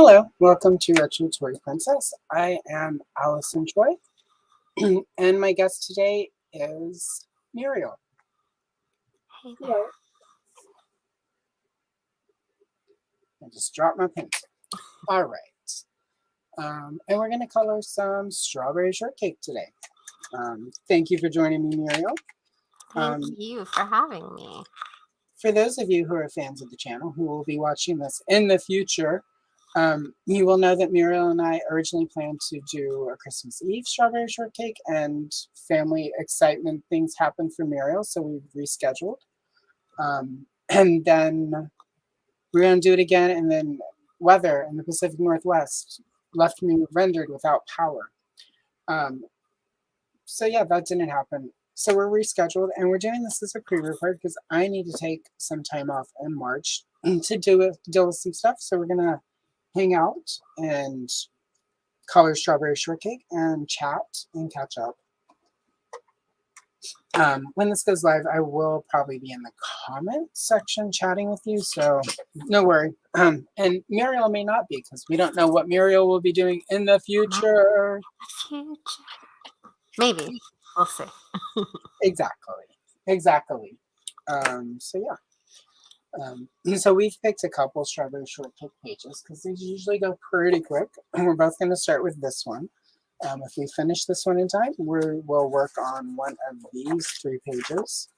Hello, welcome to Retro Toy Princess. I am Allison Choi, and my guest today is Muriel. Hey there. Hello. I just dropped my pencil. All right. And we're going to color some Strawberry Shortcake today. Thank you for joining me, Muriel. Thank you for having me. For those of you who are fans of the channel who will be watching this in the future, you will know that Muriel and I originally planned to do a Christmas Eve Strawberry Shortcake, and family excitement things happened for Muriel, so we rescheduled. And then we're going to do it again, and then weather in the Pacific Northwest left me rendered without power. So yeah, that didn't happen. So we're rescheduled, and we're doing this as a pre-record because I need to take some time off in March to deal with some stuff. So we're going to hang out and color Strawberry Shortcake and chat and catch up. When this goes live, I will probably be in the comment section chatting with you, so no worry. And Muriel may not be, because we don't know what Muriel will be doing in the future. Maybe. We'll see. Exactly. So yeah. So we've picked a couple Strawberry Shortcake pages because these usually go pretty quick. And we're both going to start with this one. If we finish this one in time, we'll work on one of these 3 pages.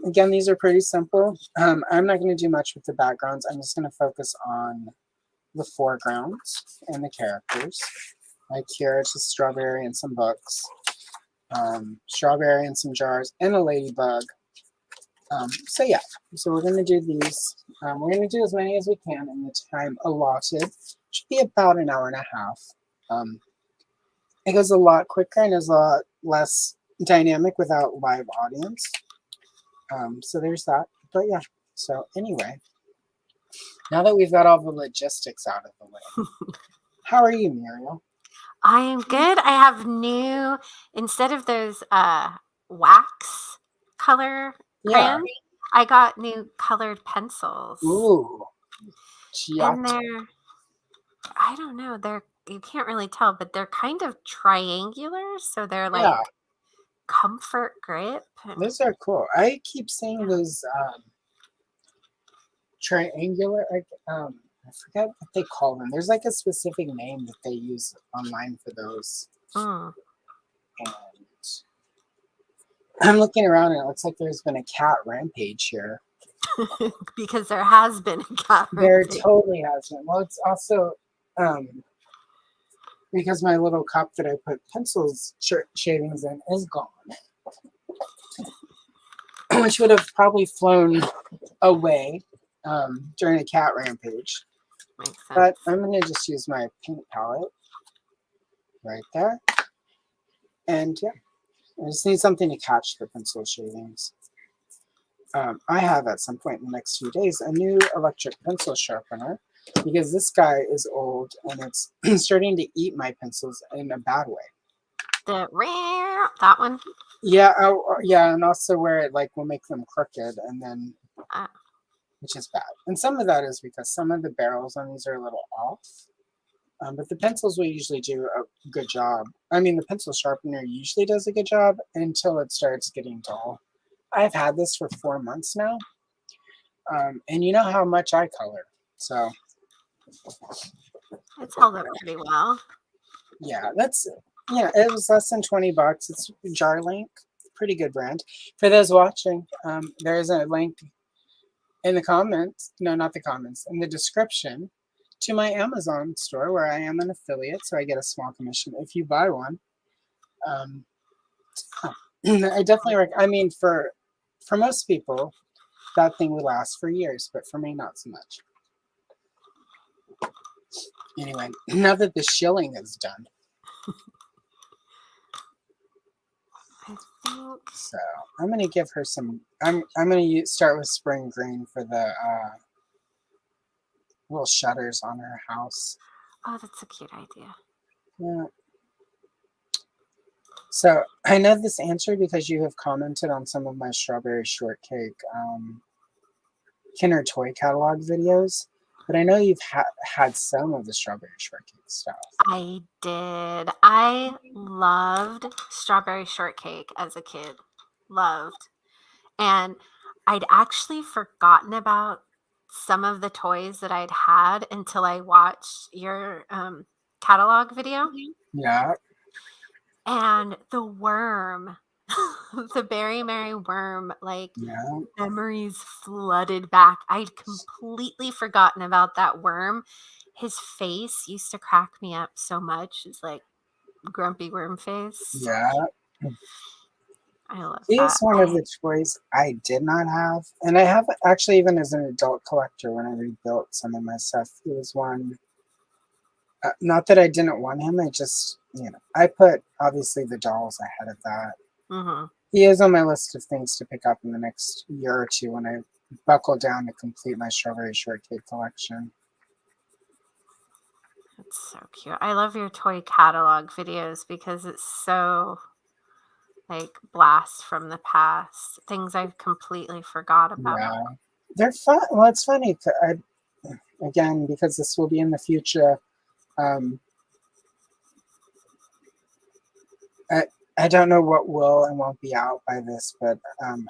Again, these are pretty simple. I'm not going to do much with the backgrounds. I'm just going to focus on the foregrounds and the characters. Like here, it's just strawberry and some books. Strawberry and some jars and a ladybug. So yeah, so we're going to do these. We're going to do as many as we can in the time allotted. Should be about an hour and a half. It goes a lot quicker and is a lot less dynamic without live audience. So there's that. But yeah, so anyway, now that we've got all the logistics out of the way, how are you, Muriel? I am good. I have new, instead of those wax color crayons, I got new colored pencils. Ooh. And they're, I don't know, you can't really tell, but they're kind of triangular, so they're like comfort grip. Those are cool. I keep seeing those triangular, I forget what they call them. There's like a specific name that they use online for those. And I'm looking around and it looks like there's been a cat rampage here. Because there has been a cat rampage. There totally has been. Well, it's also because my little cup that I put pencils shavings in is gone. Which would have probably flown away during a cat rampage. But I'm going to just use my paint palette right there. And yeah, I just need something to catch the pencil shavings. I have at some point in the next few days a new electric pencil sharpener because this guy is old and it's starting to eat my pencils in a bad way. That one? Yeah, yeah, and also where it like will make them crooked and then... which is bad. And some of that is because some of the barrels on these are a little off. But the pencils will usually do a good job. I mean, the pencil sharpener usually does a good job until it starts getting dull. I've had this for 4 months now. And you know how much I color. So it's held up pretty well. Yeah, it was less than $20. It's JarLink, pretty good brand. For those watching, there is a link in the comments, no, not the comments, in the description to my Amazon store where I am an affiliate, so I get a small commission if you buy one. I definitely I mean, for most people, that thing would last for years, but for me, not so much. Anyway, now that the shilling is done. So I'm going to give her some, I'm going to start with spring green for the little shutters on her house. Oh, that's a cute idea. Yeah. So I know this answer because you have commented on some of my Strawberry Shortcake Kinder Toy catalog videos. But I know you've had some of the Strawberry Shortcake stuff. I did. I loved Strawberry Shortcake as a kid. Loved. And I'd actually forgotten about some of the toys that I'd had until I watched your catalog video. Yeah. And the worm, the Berry Mary worm, like Yeah. memories flooded back. I'd completely forgotten about that worm. His face used to crack me up so much. It's like grumpy worm face. Yeah. I love He's that. one of the toys I did not have. And I have actually, even as an adult collector, when I rebuilt some of my stuff, it was one. Not that I didn't want him, I just, I put obviously the dolls ahead of that. Mm-hmm. He is on my list of things to pick up in the next year or two when I buckle down to complete my Strawberry Shortcake collection. It's so cute. I love your toy catalog videos because it's so like blast from the past, things I've completely forgot about. Yeah, they're fun. Well, it's funny. Again, because this will be in the future. I don't know what will and won't be out by this, but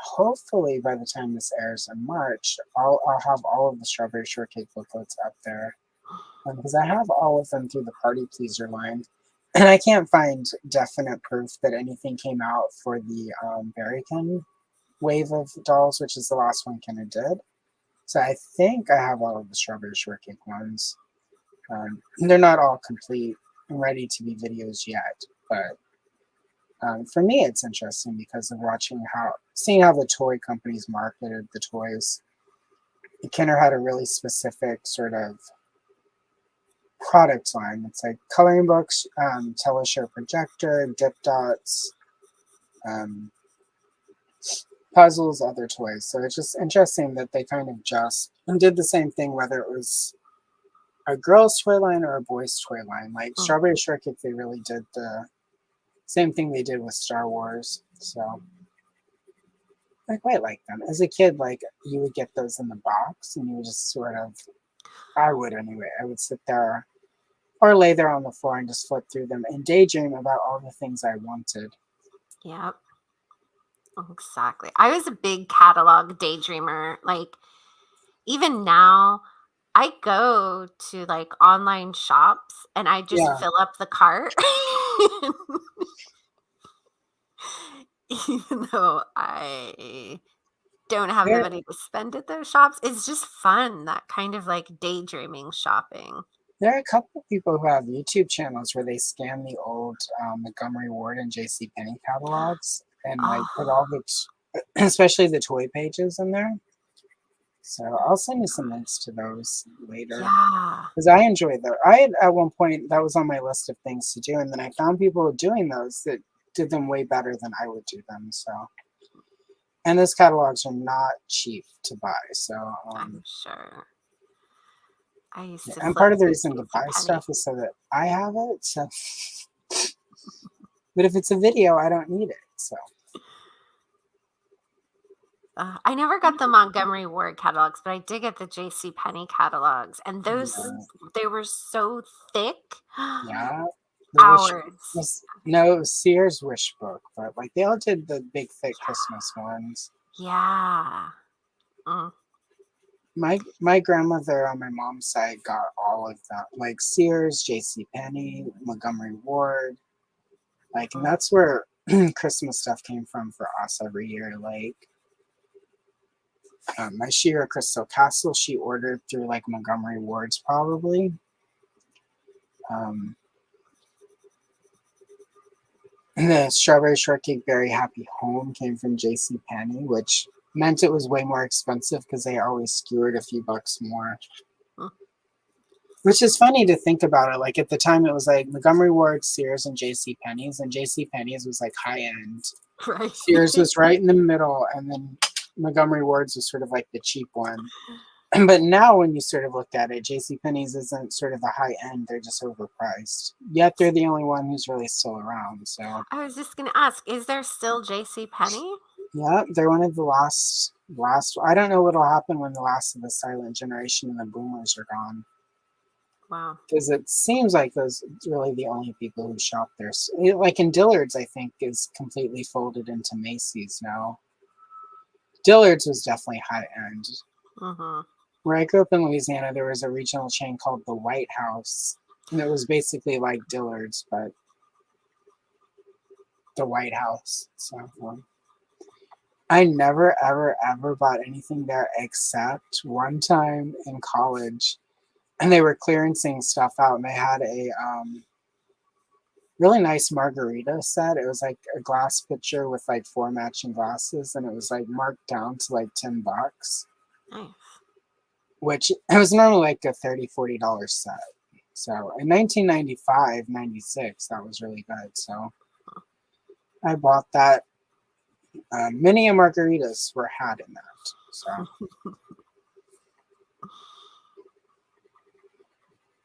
hopefully by the time this airs in March, I'll have all of the Strawberry Shortcake booklets up there. Because I have all of them through the Party Pleaser line. And I can't find definite proof that anything came out for the Berrykin wave of dolls, which is the last one Kenna did. So I think I have all of the Strawberry Shortcake ones. They're not all complete and ready to be videos yet, but for me it's interesting because of seeing how the toy companies marketed the toys. Kenner had a really specific sort of product line. It's like coloring books, teleshare projector, dip dots, puzzles, other toys. So it's just interesting that they kind of just did the same thing, whether it was a girl's toy line or a boy's toy line. Like Strawberry Shortcake, they really did the same thing they did with Star Wars. So I quite like them. As a kid, like you would get those in the box and you would just sort of, I would anyway, I would sit there or lay there on the floor and just flip through them and daydream about all the things I wanted. Yep. Exactly. I was a big catalog daydreamer. Like, even now, I go to like online shops and I just fill up the cart. Even though I don't have the money to spend at those shops, it's just fun, that kind of like daydreaming shopping. There are a couple of people who have YouTube channels where they scan the old Montgomery Ward and JCPenney catalogs and like put all the, especially the toy pages in there. So I'll send you some links to those later. Yeah. Because I enjoy those. At one point, that was on my list of things to do. And then I found people doing those that did them way better than I would do them. So, and those catalogs are not cheap to buy. So I'm sure. I used to. And part of the reason to buy stuff is so that I have it. So, but if it's a video, I don't need it. So. I never got the Montgomery Ward catalogs, but I did get the JCPenney catalogs, and those they were so thick. Yeah. Hours. No, Sears Wish Book, but like they all did the big thick Christmas ones. Yeah. My grandmother on my mom's side got all of that, like Sears, JCPenney, Montgomery Ward, like, and that's where Christmas stuff came from for us every year. Like my Shira Crystal Castle, she ordered through like Montgomery Ward's probably. The Strawberry Shortcake Very Happy Home came from JCPenney, which meant it was way more expensive because they always skewered a few bucks more. Which is funny to think about it. Like at the time, it was like Montgomery Ward, Sears, and JCPenney's, and JCPenney's was like high end. Right. Sears was right in the middle, and then Montgomery Ward's was sort of like the cheap one. But now when you sort of looked at it, JCPenney's isn't sort of the high end, they're just overpriced. Yet they're the only one who's really still around. So I was just gonna ask, is there still JCPenney? Yeah, they're one of the last last. I don't know what'll happen when the last of the silent generation and the boomers are gone. Wow. Because it seems like those are really the only people who shop there. Like in Dillard's, I think is completely folded into Macy's now. Dillard's was definitely high end. Mm-hmm. Where I grew up in Louisiana, there was a regional chain called the White House, and it was basically like Dillard's, but the White House. So I never, ever, ever bought anything there except one time in college, and they were clearancing stuff out, and they had a really nice margarita set. It was like a glass pitcher with like 4 matching glasses, and it was like marked down to like $10. Nice. Which it was normally like a $30-$40 set. So in 1995, 96, that was really good. So I bought that. Many margaritas were had in that. So,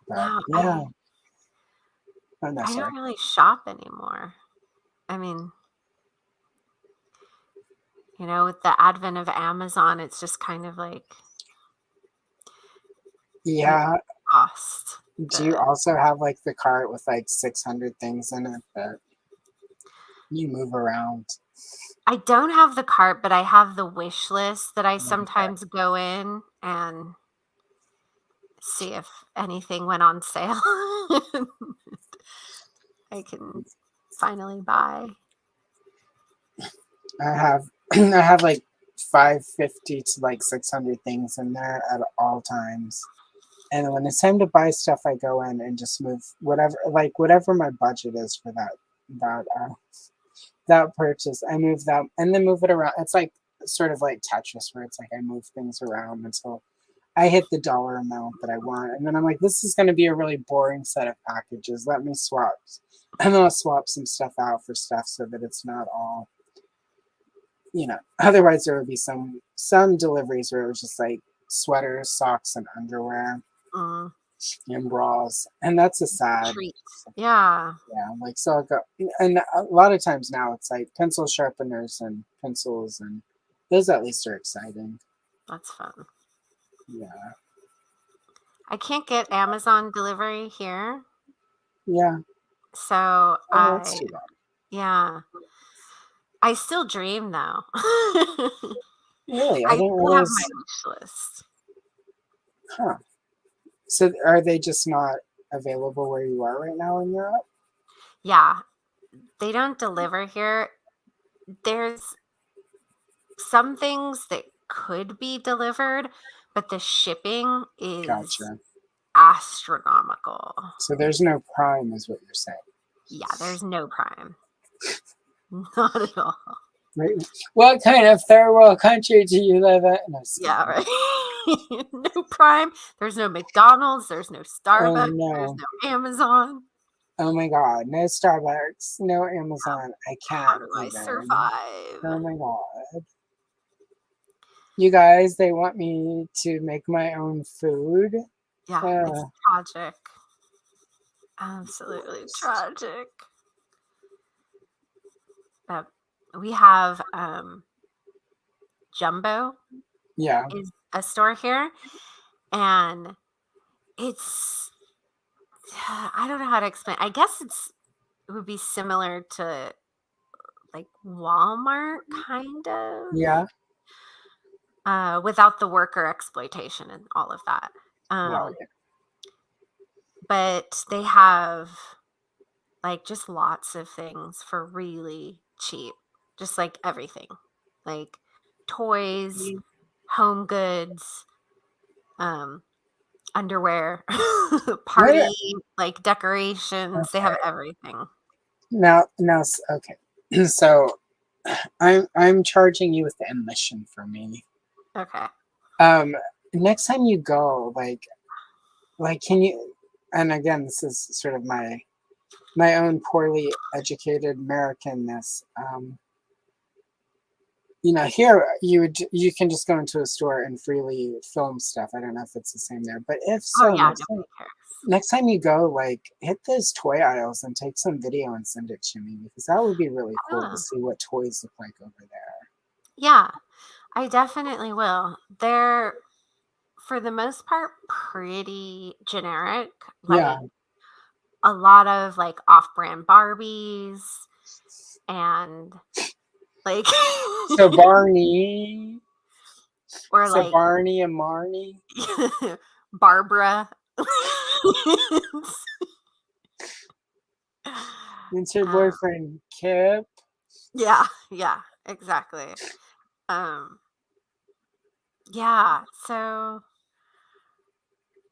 but Wow, yeah. Oh, no, I sorry. don't really shop anymore. I mean, with the advent of Amazon, it's just kind of like Yeah. lost. Do you also have like the cart with like 600 things in it that you move around? I don't have the cart, but I have the wish list that I sometimes go in and see if anything went on sale. I can finally buy. I have I have like 550 to like 600 things in there at all times. And when it's time to buy stuff, I go in and just move whatever my budget is for that purchase. I move that and then move it around. It's like sort of like Tetris, where it's like I move things around until I hit the dollar amount that I want, and then I'm like, this is going to be a really boring set of packages. Let me swap, and then I'll swap some stuff out for stuff so that it's not all. Otherwise there would be some deliveries where it was just like sweaters, socks, and underwear and bras, and that's a sad treat. Yeah. Like, so I'll go, and a lot of times now it's like pencil sharpeners and pencils, and those at least are exciting. That's fun. Yeah. I can't get Amazon delivery here. Yeah. So That's too bad. yeah. I still dream though. Really? I I didn't still have realize. my wish list. Huh. So are they just not available where you are right now in Europe? Yeah. They don't deliver here. There's some things that could be delivered, but the shipping is Gotcha. astronomical. So there's no Prime, is what you're saying. Yeah, there's no Prime. Not at all. Right. What kind of third world country do you live in? No, Yeah, right. No Prime. There's no McDonald's. There's no Starbucks. no. There's no Amazon. Oh my God. No Starbucks. No Amazon. I can't. How do I even. survive? Oh my God. You guys, they want me to make my own food. Yeah, it's tragic. Absolutely tragic. But we have Jumbo. Yeah. Is a store here, and it's I don't know how to explain. I guess it would be similar to like Walmart, kind of. Yeah. Without the worker exploitation and all of that. Well, yeah. But they have like just lots of things for really cheap, just like everything, like toys, home goods, underwear, party like decorations. They have everything. Now, okay. So, I'm charging you with the admission for me. Okay. Next time you go, like, can you? And again, this is sort of my own poorly educated Americanness. Here you can just go into a store and freely film stuff. I don't know if it's the same there, but if so, next time you go, like, hit those toy aisles and take some video and send it to me, because that would be really cool to see what toys look like over there. Yeah, I definitely will. They're, for the most part, pretty generic. Yeah. Like a lot of like off-brand Barbies and like So Barney. or So like Barney and Marnie. Barbara. It's her um, boyfriend Kip. yeah, exactly. Um, yeah, so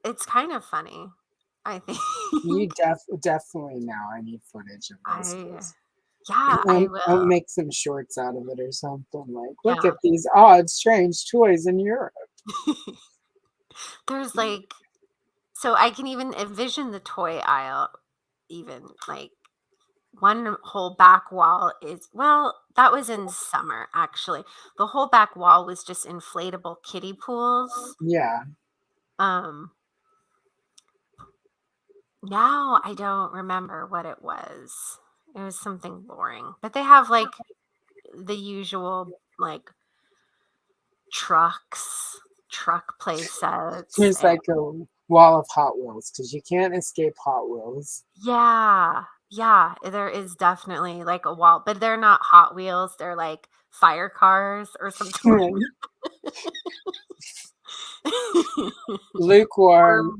it's kind of funny, I think. You definitely now. I need footage of this I because yeah, I I'll will. make some shorts out of it or something. Like, look Yeah. at these odd, strange toys in Europe. There's like, so I can even envision the toy aisle, even like one whole back wall is, well, that was in summer actually. The whole back wall was just inflatable kiddie pools. Yeah. Um, Now I don't remember what it was. It was something boring. But they have like the usual like trucks, truck play sets, There's and like a wall of Hot Wheels because you can't escape Hot Wheels. yeah, yeah, there is definitely like a wall, but they're not Hot Wheels, they're like fire cars or something. Lukewarm Worm,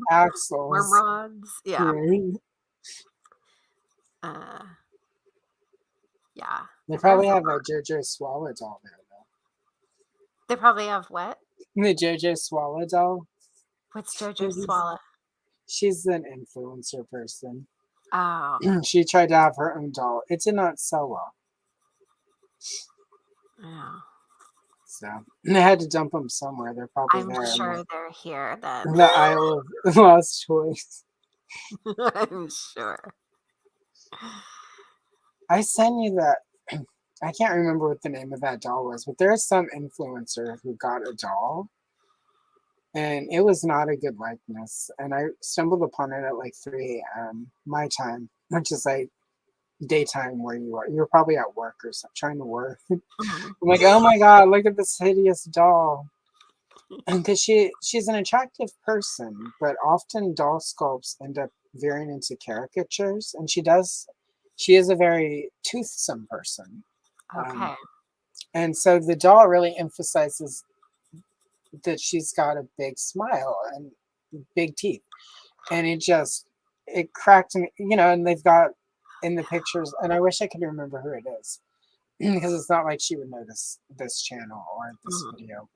worm axles. rods. Yeah. Right? Uh yeah. They There's probably a have a lot. JoJo Swallow doll there They probably have what? though. The JoJo Swallow doll. What's JoJo She's Swallow? she's an influencer person. Oh, She tried to have her own doll. It did not sell well. yeah. So and I had to dump them somewhere. They're probably I'm there sure they're here then. in the aisle of lost toys. I'm sure. I sent you that. I can't remember what the name of that doll was, but there's some influencer who got a doll and it was not a good likeness. And I stumbled upon it at like 3 a.m. my time, which is like daytime where you are. You're probably at work or something, trying to work. I'm Mhm. like, oh my god, look at this hideous doll. And because she's an attractive person, but often doll sculpts end up veering into caricatures, and she is a very toothsome person. Um, Okay. and so the doll really emphasizes that she's got a big smile and big teeth, and it cracked me, and they've got in the pictures, and I wish I could remember who it is because it's not like she would know this channel or this Mhm. video,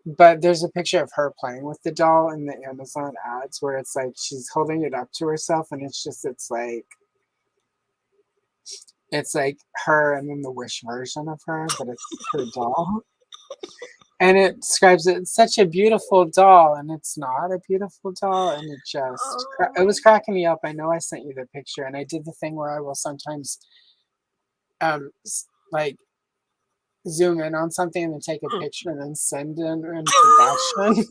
but there's a picture of her playing with the doll in the Amazon ads where it's like she's holding it up to herself, and it's like her and then the Wish version of her, but it's her doll. And it describes it, it's such a beautiful doll, and it's not a beautiful doll, and Oh it my was cracking me up. I know I sent you the picture, and I did the thing where I will sometimes like zoom in on something and then take a God. picture and then send in production.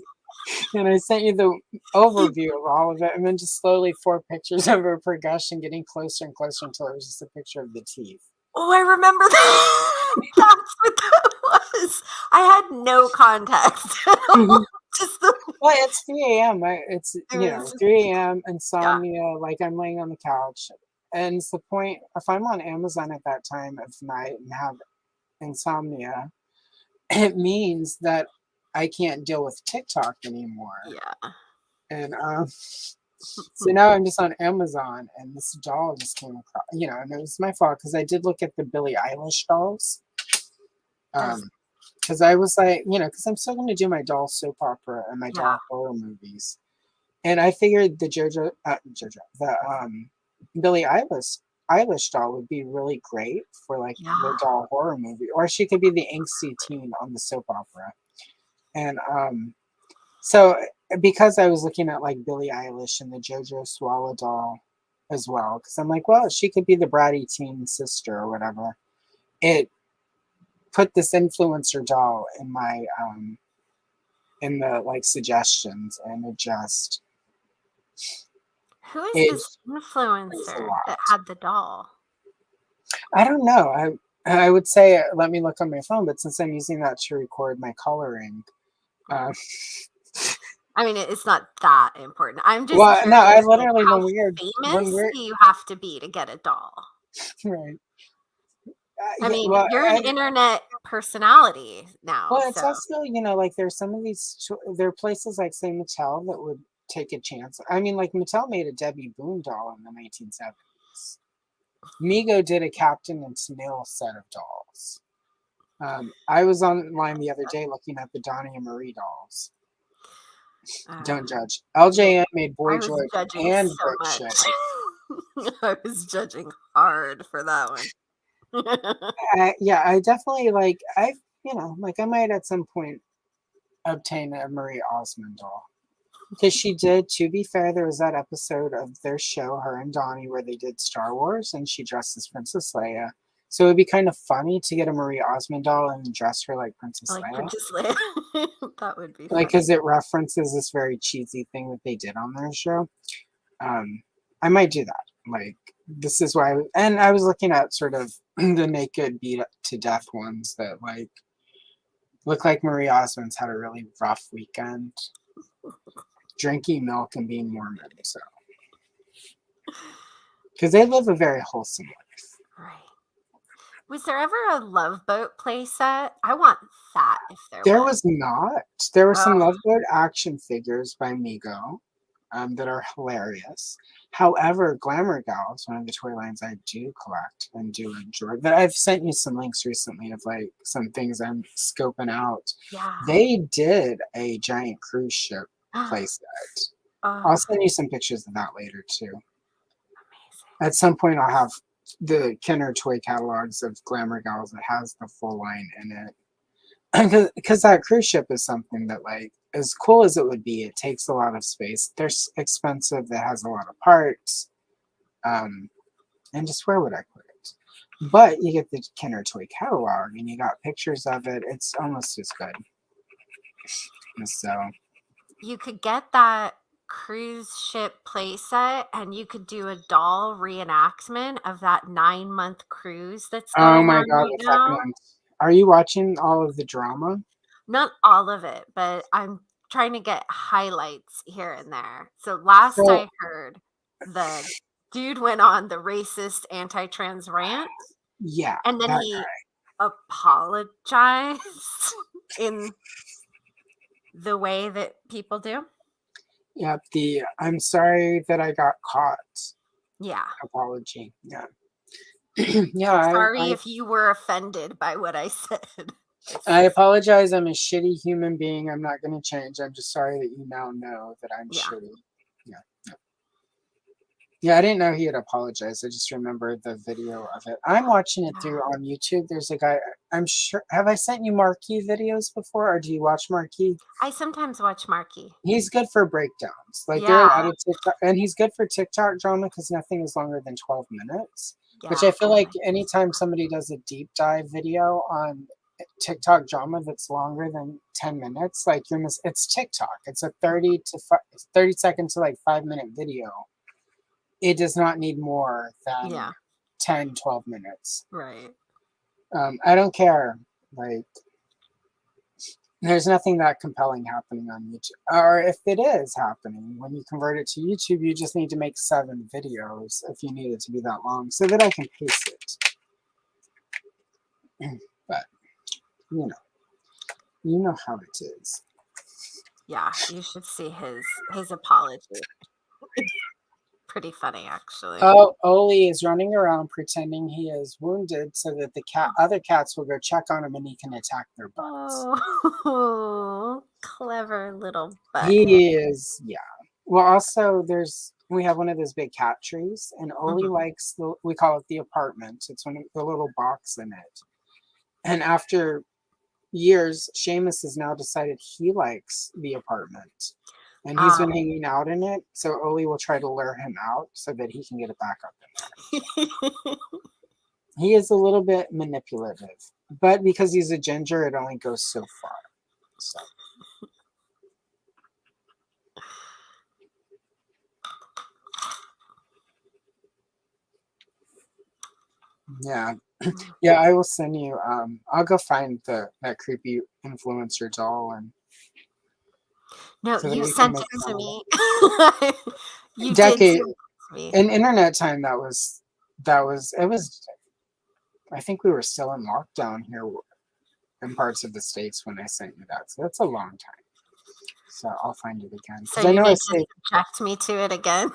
And I sent you the overview of all of it, and then just slowly 4 pictures of her progression, getting closer and closer until it was just a picture of the teeth. Oh, I remember that. That's what that was. I had no context at all. Just the Well, it's 3 a.m. It's it was just 3 a.m. yeah. insomnia. Like I'm laying on the couch, and it's the point. If I'm on Amazon at that time of night and have insomnia, it means that I can't deal with TikTok anymore. Yeah. And so now I'm just on Amazon, and this doll just came across. And it was my fault because I did look at the Billie Eilish dolls. As Because I was like, because I'm still going to do my doll soap opera and my yeah. doll horror movies. And I figured the Billie Eilish doll would be really great for like the Yeah. doll horror movie, or she could be the angsty teen on the soap opera. And so because I was looking at like Billie Eilish and the JoJo Swallow doll as well, because I'm like, well, she could be the bratty teen sister or whatever. It put this influencer doll in the like suggestions, and Who is it this was a influencer that lot. had the doll? I don't know. I would say let me look on my phone, but since I'm using that to record my coloring, uh, I mean, it's not that important. I'm just well, no, I curious, like, literally how when famous we're do you have to be to get a doll? right. I Yeah, mean, well, you're an internet personality now, well, it's so also like there's some of these there are places like say Mattel that would take a chance. I mean, like Mattel made a Debbie Boone doll in the 1970s. Mego did a Captain and Tennille set of dolls. I was online the other day looking at the Donnie and Marie dolls. uh, Don't judge. no, LJN made I Boy was George judging and so Brick much. Shit. I was judging hard for that one. Yeah, I definitely like. I might at some point obtain a Marie Osmond doll. Because she did, to be fair, there was that episode of their show, her and Donnie, where they did Star Wars and she dressed as Princess Leia. So it would be kind of funny to get a Marie Osmond doll and dress her like Princess Like Leia. Princess Leia. That would be Like, funny. because it references this very cheesy thing that they did on their show. Um, I might do that. Like, this is why, and I was looking at sort of the naked beat to death ones that, like, look like Marie Osmond's had a really rough weekend drinking milk and being Mormon. So, because they live a very wholesome life. Right. Was there ever a Love Boat playset? I want that if there There was. was not. There were some Oh, Love Boat action figures by Mego that are hilarious. However, Glamour Gals, one of the toy lines I do collect and do enjoy, that I've sent you some links recently of like some things I'm scoping out. yeah. They did a giant cruise ship playset. Oh, I'll send you some pictures of that later too. amazing. At some point, I'll have the Kenner toy catalogs of Glamour Gals that has the full line in it. Because that cruise ship is something that, like, as cool as it would be, it takes a lot of space. They're expensive. That has a lot of parts. And just where would I put it? But you get the Kenner toy catalog, and you got pictures of it. It's almost as good. So You could get that cruise ship playset and you could do a doll reenactment of that 9-month cruise that's oh going my on god, right what's now. happening? Are you watching all of the drama? Not all of it, but I'm trying to get highlights here and there. So last So I heard, the dude went on the racist anti-trans rant yeah, and then that he apologized in the way that people do. yep. The I'm sorry that I got caught Yeah. apology. Yeah, yeah. I, Sorry I if you were offended by what I said. I apologize. I'm a shitty human being. I'm not going to change. I'm just sorry that you now know that I'm Yeah. shitty. Yeah. Yeah. Yeah, I didn't know he had apologized. I just remembered the video of it. I'm watching it through on YouTube. There's a guy, I'm sure. Have I sent you Marquee videos before, or do you watch Marquee? I sometimes watch Marky. He's good for breakdowns. Like, there are a lot Yeah. of TikTok, and he's good for TikTok drama because nothing is longer than 12 minutes. Which Yeah. I feel like anytime somebody does a deep dive video on TikTok drama that's longer than 10 minutes, like it's TikTok. It's a 30 second to like 5 minute video. It does not need more than Yeah. 10, 12 minutes. Right. I don't care. Like, there's nothing that compelling happening on YouTube. Or if it is happening, when you convert it to YouTube, you just need to make 7 videos if you need it to be that long so that I can pace it. But, you know how it is. Yeah. You should see his apology. It's pretty funny, actually. Oh, Oli is running around pretending he is wounded so that the other cats will go check on him and he can attack their butts. Oh, clever little butthead. He is, yeah. Well, also, we have one of those big cat trees, and Oli Mhm. likes we call it the apartment. It's one of the little box in it. And after years, Seamus has now decided he likes the apartment. And he's been hanging out in it, so Oli will try to lure him out so that he can get it back up in there. He is a little bit manipulative, but because he's a ginger, it only goes so far. So. Yeah. Yeah, I will send you. I'll go find that creepy influencer doll, and No, so that you we can sent make it to fun of me. You it. did Decade send it to me. in internet time. That was it was. I think we were still in lockdown here in parts of the states when I sent you that. So that's a long time. So I'll find it again So because I you know I need to saved. subject me to it again.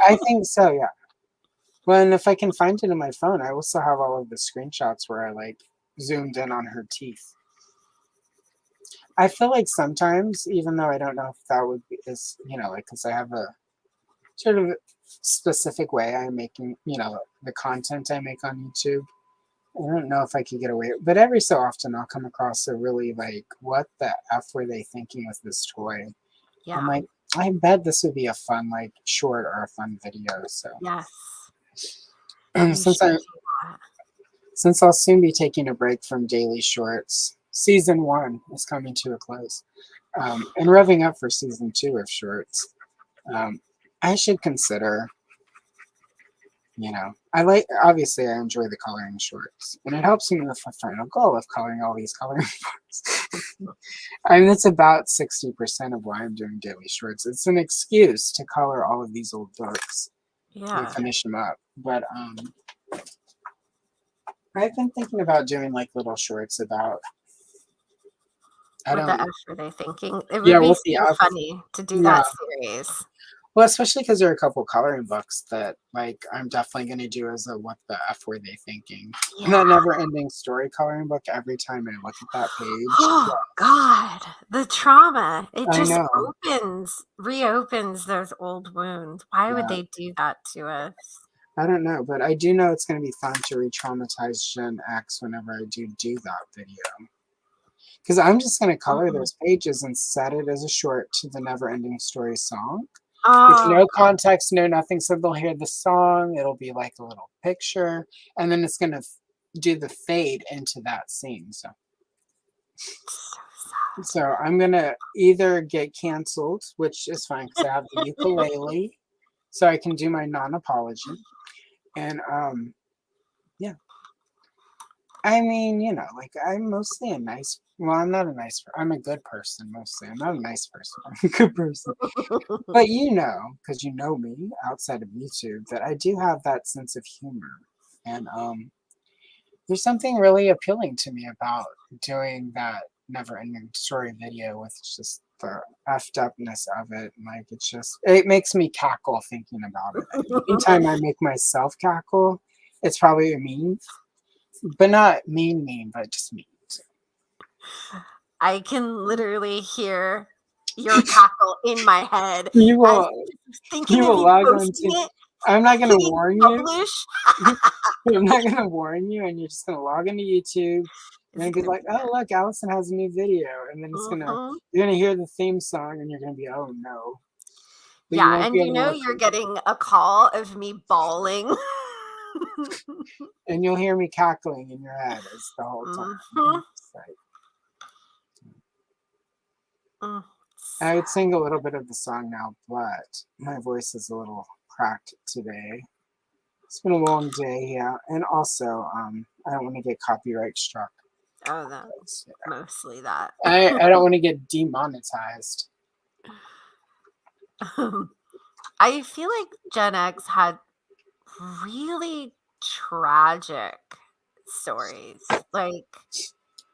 I think so. Yeah. Well, and if I can find it in my phone, I also have all of the screenshots where I like zoomed in on her teeth. I feel like sometimes, even though I don't know if that would be is like because I have a sort of specific way I'm making the content I make on YouTube. I don't know if I could get away, but every so often I'll come across a really like, what the f were they thinking with this toy? I'm Yeah. like, I bet this would be a fun like short or a fun video. So Yes. You since should I do that. since I'll soon be taking a break from daily shorts, season 1 is coming to a close, and revving up for season 2 of shorts. Um, I should consider. I like obviously I enjoy the coloring shorts, and it helps me with the final goal of coloring all these coloring books. I mean, that's about 60% of why I'm doing daily shorts. It's an excuse to color all of these old books and Yeah. finish them up. But I've been thinking about doing like little shorts about. I What the don't. F were they thinking? It would Yeah, be we'll see. so funny to do Yeah. that series. Well, especially because there are a couple coloring books that like I'm definitely going to do as a what the f were they thinking? And Yeah. that never-ending story coloring book. Every time I look at that page, Oh God, the trauma. It I just know. reopens those old wounds. Why would Yeah, they do that to us? I don't know, but I do know it's going to be fun to re-traumatize Gen X whenever I do that video. Because I'm just going to color Mhm. those pages and set it as a short to the Never-Ending Story song. With Oh, no context, no nothing. So they'll hear the song, it'll be like a little picture, and then it's going to do the fade into that scene. so sad. So I'm going to either get canceled, which is fine because I have the ukulele, so I can do my non-apology. And yeah. I mean, like I'm mostly a nice. Well, I'm not a nice. I'm a good person mostly. I'm not a nice person. I'm a good person. But because you know me outside of YouTube, that I do have that sense of humor, and there's something really appealing to me about doing that never-ending story video with just the effed upness of it. Like it makes me cackle thinking about it. And anytime I make myself cackle, it's probably a meme, but not mean, but just mean. I can literally hear your cackle in my head You as will thinking you of will you log on posting to. it, I'm not gonna hitting warn you. publish. I'm not gonna warn you, and you're just gonna log into YouTube. It's And be gonna like, be oh look, Allison has a new video, and then Mhm. you're gonna hear the theme song, and you're gonna be, oh no, but you Yeah, won't and be able to look, you're getting a call of me bawling. and you'll hear me cackling in your head as the whole time. Mhm. It's like, Mm, I would sad. sing a little bit of the song now, but my voice is a little cracked today. It's been a long day, yeah, and also I don't want to get copyright struck. Oh, no, mostly that. I don't want to get demonetized. I feel like Gen X had really tragic stories, like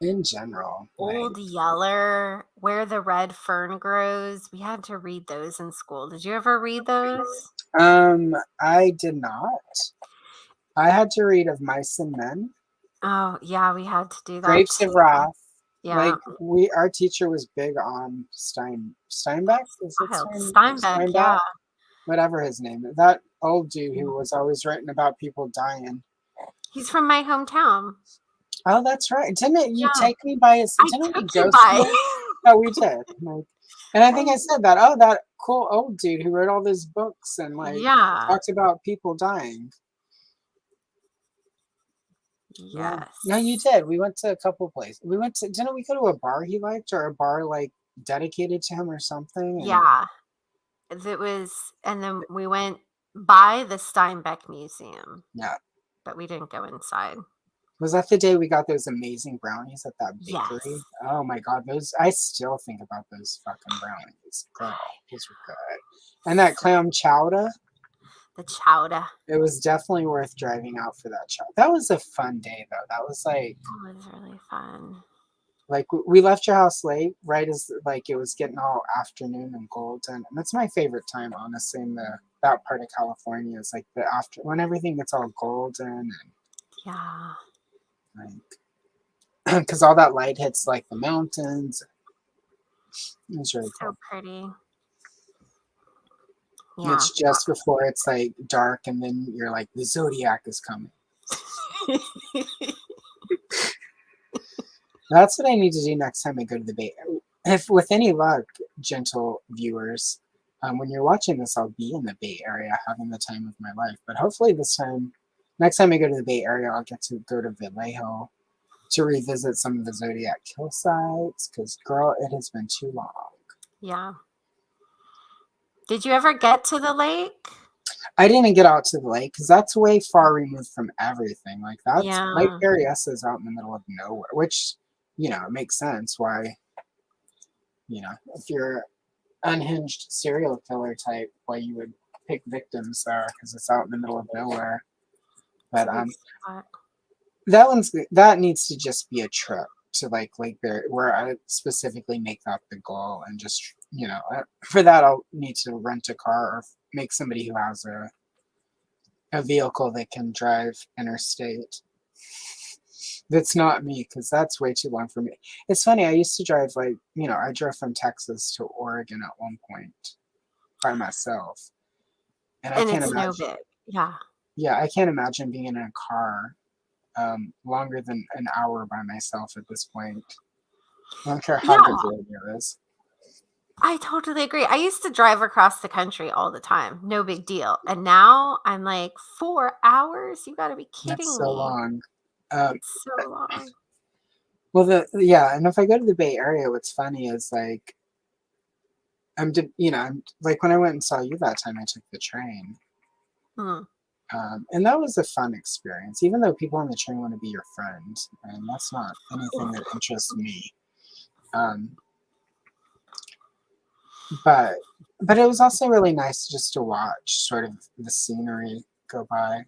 In general, like Old Yeller, Where the Red Fern Grows. We had to read those in school. Did you ever read those? I did not. I had to read Of Mice and Men, Oh, yeah, we had to do that Grapes of too. Wrath. Yeah. Like our teacher was big on Steinbeck. Is it Wild. Steinbeck, Steinbeck? yeah. Whatever his name is. That old dude who was always writing about people dying. He's from my hometown. Oh, that's right. Didn't you Yeah. take me by his? I Didn't we took you go by. somewhere? Oh, we did. Like, and I think I I- said that. Oh, that cool old dude who wrote all those books and like yeah. talked about people dying. Yeah. No, you Yes. did. We went to a couple places. Didn't we go to a bar he liked or a bar like dedicated to him or something? And Yeah. It was, and then we went by the Steinbeck Museum, yeah. but we didn't go inside. Was that the day we got those amazing brownies at that Yes. bakery? Oh my god, those I still think about those fucking brownies. Girl, those were good. And that clam chowder, The chowder. it was definitely worth driving out for that chowder. That was a fun day though. That was That was really fun. we left your house late, right as like it was getting all afternoon and golden. And that's my favorite time, honestly, in that part of California is like the after when everything gets all golden and Yeah. like because all that light hits like the mountains. It's really So cool. pretty. Yeah. It's just before it's like dark, and then you're like, the zodiac is coming. That's what I need to do next time I go to the Bay. If with any luck, gentle viewers, when you're watching this, I'll be in the Bay Area having the time of my life. But hopefully next time I go to the Bay Area, I'll get to go to Vallejo to revisit some of the Zodiac kill sites. Because, girl, it has been too long. Yeah. Did you ever get to the lake? I didn't get out to the lake because that's way far removed from everything. Like that's Lake Yeah. Berryessa is out in the middle of nowhere, which it makes sense why if you're unhinged serial killer type, why you would pick victims there because it's out in the middle of nowhere. But that needs to just be a trip to like Lake Berry where I specifically make that the goal and just for that I'll need to rent a car or make somebody who has a vehicle that can drive interstate. That's not me because that's way too long for me. It's funny, I used to drive I drove from Texas to Oregon at one point by myself. And I can't it's no imagine. big. Yeah. Yeah, I can't imagine being in a car longer than an hour by myself at this point. I don't care how good the radio is. I totally agree. I used to drive across the country all the time. No big deal. And now I'm like, 4 hours? You got to be kidding That's so me. long. It's so long. Well, and if I go to the Bay Area, what's funny is like, I'm like when I went and saw you that time, I took the train. Hmm. And that was a fun experience, even though people on the train want to be your friend, and that's not anything that interests me. But it was also really nice just to watch sort of the scenery go by.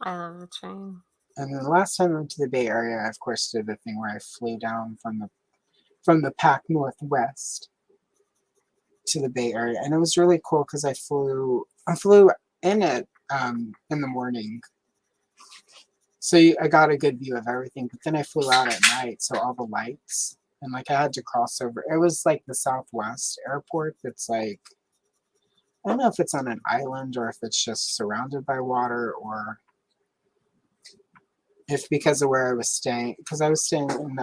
I love the train. And then the last time I went to the Bay Area, I of course did the thing where I flew down from the Pac Northwest to the Bay Area, and it was really cool because I flew in it in the morning, so I got a good view of everything. But then I flew out at night, so all the lights and like I had to cross over. It was like the Southwest airport. That's like I don't know if it's on an island or if it's just surrounded by water or if because of where I was staying, because I was staying in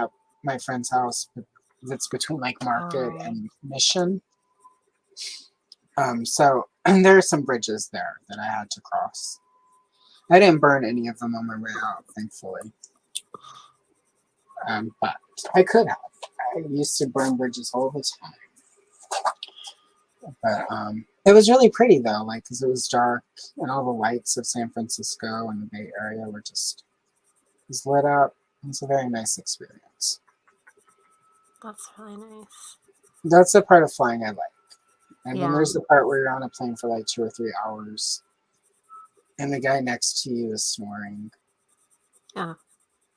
my friend's house that's between like Market and Mission. So and there are some bridges there that I had to cross. I didn't burn any of them on my way out, thankfully. But I could have. I used to burn bridges all the time. But it was really pretty though, like because it was dark and all the lights of San Francisco and the Bay Area were just lit up. It was a very nice experience. That's really nice. That's the part of flying I like. And then Yeah. there's the part where you're on a plane for like 2 or 3 hours and the guy next to you is snoring. Yeah.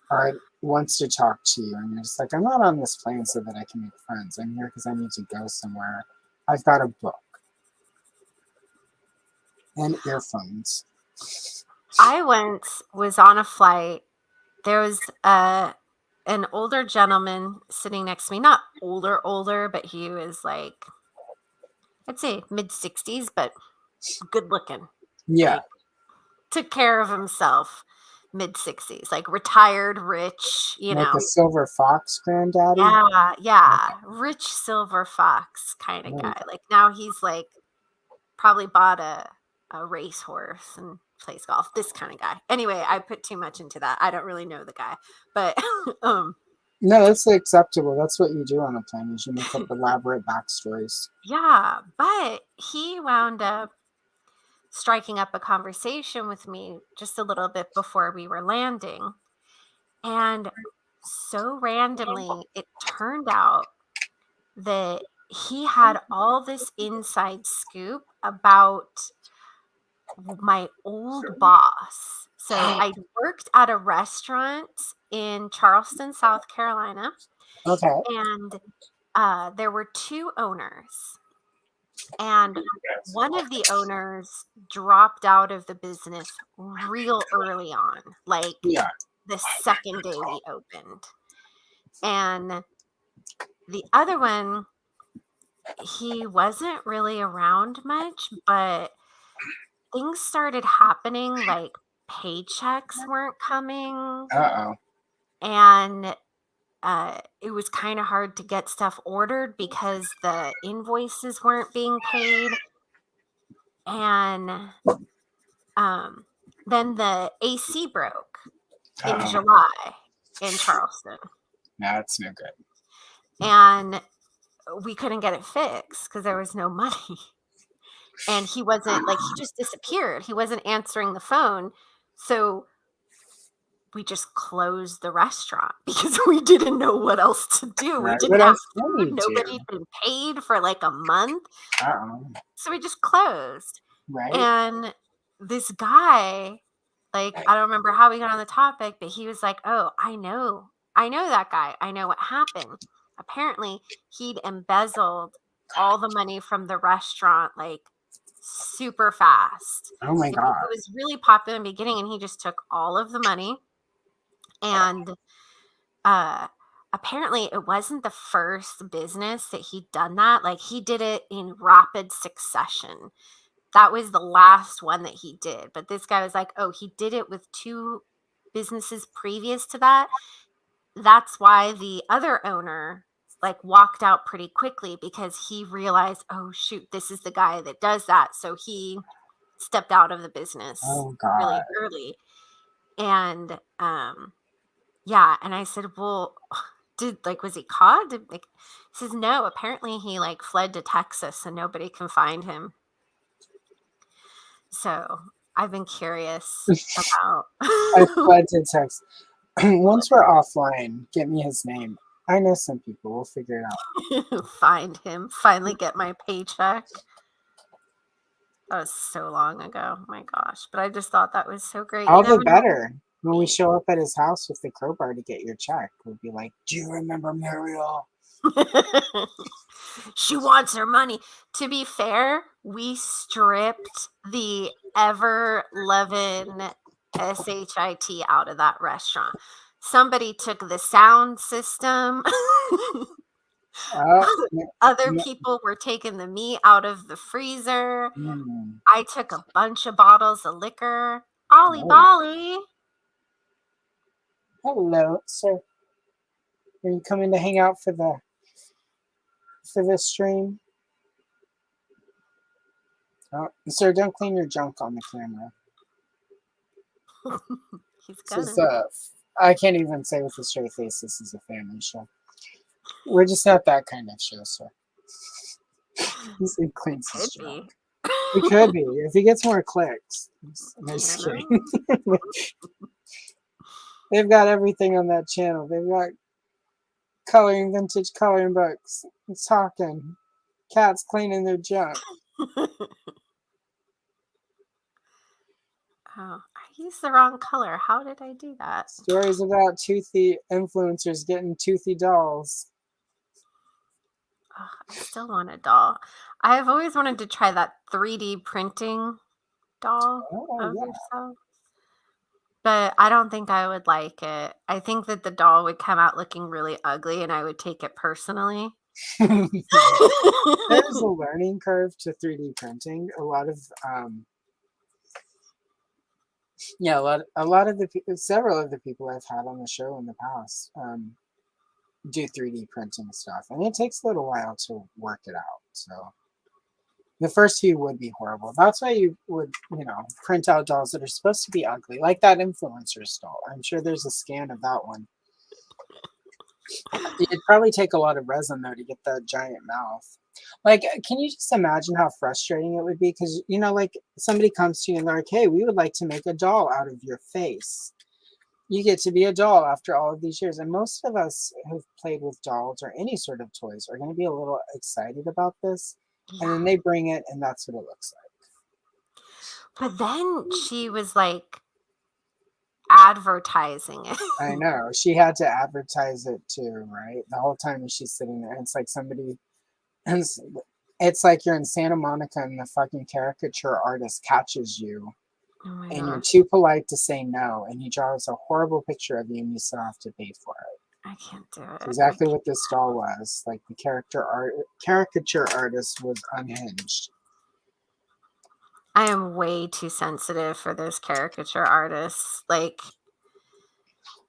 Or wants to talk to you and you're just like, I'm not on this plane so that I can make friends. I'm here because I need to go somewhere. I've got a book. And earphones. I was on a flight. There was an older gentleman sitting next to me. Not older, but he was like, I'd say mid-60s, but good looking. Yeah. Like, took care of himself. Mid-60s, like retired, rich, Like a silver fox granddaddy? Yeah. Rich silver fox kind of guy. Like now he's like probably bought a racehorse and plays golf. This kind of guy. Anyway, I put too much into that. I don't really know the guy, but no, that's acceptable. That's what you do on a plane. You make up elaborate backstories. Yeah, but he wound up striking up a conversation with me just a little bit before we were landing. And so randomly, it turned out that he had all this inside scoop about my old boss. So I worked at a restaurant in Charleston, South Carolina, Okay. and there were two owners. And one of the owners dropped out of the business real early on, like Yeah. the second day we opened. And the other one, he wasn't really around much, but things started happening, like paychecks weren't coming, Uh-oh. and it was kind of hard to get stuff ordered because the invoices weren't being paid. And then the AC broke in Uh-oh. July in Charleston, That's no good. and we couldn't get it fixed because there was no money. And he wasn't, like, he just disappeared. He wasn't answering the phone. So we just closed the restaurant because we didn't know what else to do. We Right. didn't What have else can food. you Nobody do? had been paid for like a month. Uh-oh. So we just closed. Right? And this guy, like, I don't remember how we got on the topic, but he was like, oh, I know that guy. I know what happened. Apparently, he'd embezzled all the money from the restaurant, like, super fast. Oh my It God. was really popular in the beginning, and he just took all of the money. And apparently, it wasn't the first business that he'd done that. Like, he did it in rapid succession. That was the last one that he did. But this guy was like, oh, he did it with two businesses previous to that. That's why the other owner like walked out pretty quickly, because he realized, oh shoot, this is the guy that does that. So he stepped out of the business Oh really God. early. And yeah, and I said, well, was he caught? He says no, apparently he like fled to Texas and nobody can find him. So I've been curious about I fled to text. Once we're offline, get me his name. I know some people. We'll figure it out. find him, finally get my paycheck. That was so long ago. Oh my gosh. But I just thought that was so great. All the better. When we show up at his house with the crowbar to get your check, we'll be like, do you remember Muriel? She wants her money. To be fair, we stripped the ever loving SHIT out of that restaurant. Somebody took the sound system. Other people were taking the meat out of the freezer. I took a bunch of bottles of liquor. Ollie Bolly. Hello, sir. Are you coming to hang out for this stream? Oh, sir, don't clean your junk on the camera. He's gonna. I can't even say with a straight face this is a family show. We're just not that kind of show, sir. He cleans his junk. It could be. If he gets more clicks. I'm just kidding. They've got everything on that channel. They've got vintage coloring books. It's talking. Cats cleaning their junk. Oh, I used the wrong color. How did I do that? Stories about toothy influencers getting toothy dolls. Oh, I still want a doll. I have always wanted to try that 3D printing doll of yourself. But I don't think I would like it. I think that the doll would come out looking really ugly and I would take it personally. There's a learning curve to 3D printing. A lot of several of the people I've had on the show in the past do 3D printing stuff, and it takes a little while to work it out. So the first few would be horrible. That's why you would, print out dolls that are supposed to be ugly, like that influencer's doll. I'm sure there's a scan of that one. It'd probably take a lot of resin though to get that giant mouth. Like, can you just imagine how frustrating it would be? Because, like somebody comes to you and they're like, hey, we would like to make a doll out of your face. You get to be a doll after all of these years. And most of us who've played with dolls or any sort of toys are going to be a little excited about this. And Yeah. then they bring it, and that's what it looks But then she was like advertising it. like. I know. She had to advertise it too, right? The whole time she's sitting there. It's like somebody, and it's like you're in Santa Monica and the fucking caricature artist catches you Oh my and you're gosh. too polite to say no. And he draws a horrible picture of you and you still have to pay for it. I can't do It's it. exactly what this doll was. Like the caricature artist was unhinged. I am way too sensitive for those caricature artists. Like,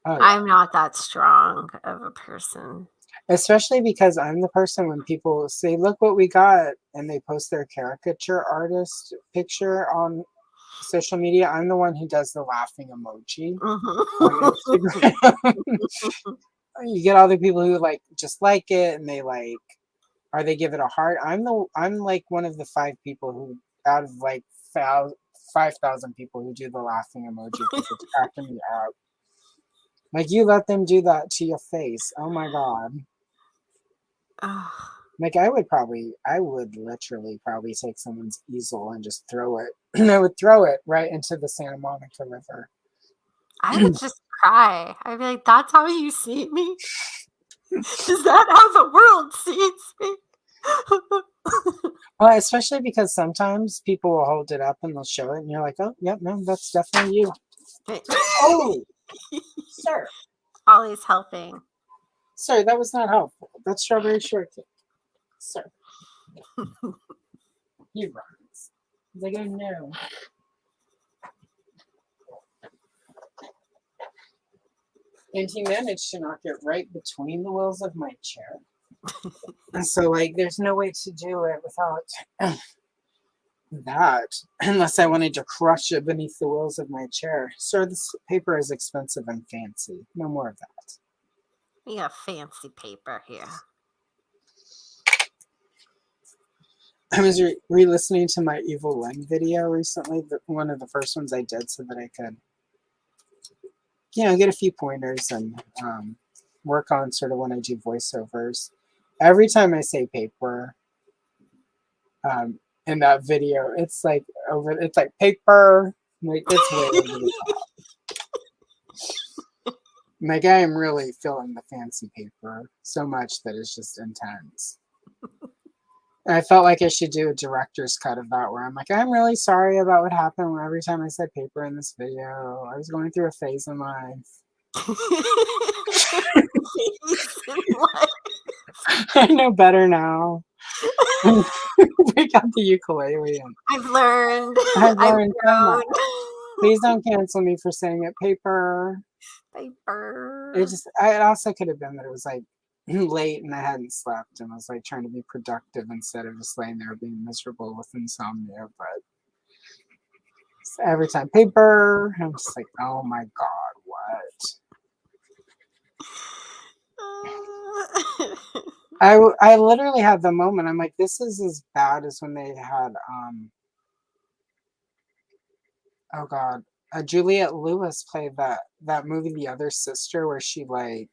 Oh, yeah. I'm not that strong of a person. Especially because I'm the person when people say, look what we got, and they post their caricature artist picture on social media, I'm the one who does the laughing emoji on Instagram. You get all the people who like just like it and they like, or they give it a heart. I'm like one of the 5 people who out of like 5,000 people who do the laughing emoji because it's cracking me up. Like you let them do that to your face. Oh my god. Like I would literally probably take someone's easel and just throw it. And I would throw it right into the Santa Monica River. I would just cry. I'd be like, that's how you see me? Is that how the world sees me? Well, especially because sometimes people will hold it up and they'll show it and you're like, oh, yep, no, that's definitely you. Oh, sir. Always helping. Sir, that was not helpful. That's Strawberry Shortcake. Sir. He runs. He's like, oh no. And he managed to knock it right between the wheels of my chair. And so, like, there's no way to do it without that, unless I wanted to crush it beneath the wheels of my chair. Sir, this paper is expensive and fancy. No more of that. We got fancy paper here. I was re-listening to my Evil Len video recently, one of the first ones I did, so that I could, get a few pointers and work on sort of when I do voiceovers. Every time I say paper in that video, it's like paper, like it's way over the top. Like I am really feeling the fancy paper so much that it's just intense. And I felt like I should do a director's cut of that where I'm like, I'm really sorry about what happened every time I said paper in this video. I was going through a phase in life. I know better now. We got the ukulele. And I've learned. I've learned so much. Please don't cancel me for saying it. Paper. Paper. It also could have been that it was like late and I hadn't slept and I was like trying to be productive instead of just laying there being miserable with insomnia. But every time paper, I'm just like, oh my god, what? I literally had the moment. I'm like, this is as bad as when they had oh god, Juliette Lewis played that movie The Other Sister where she like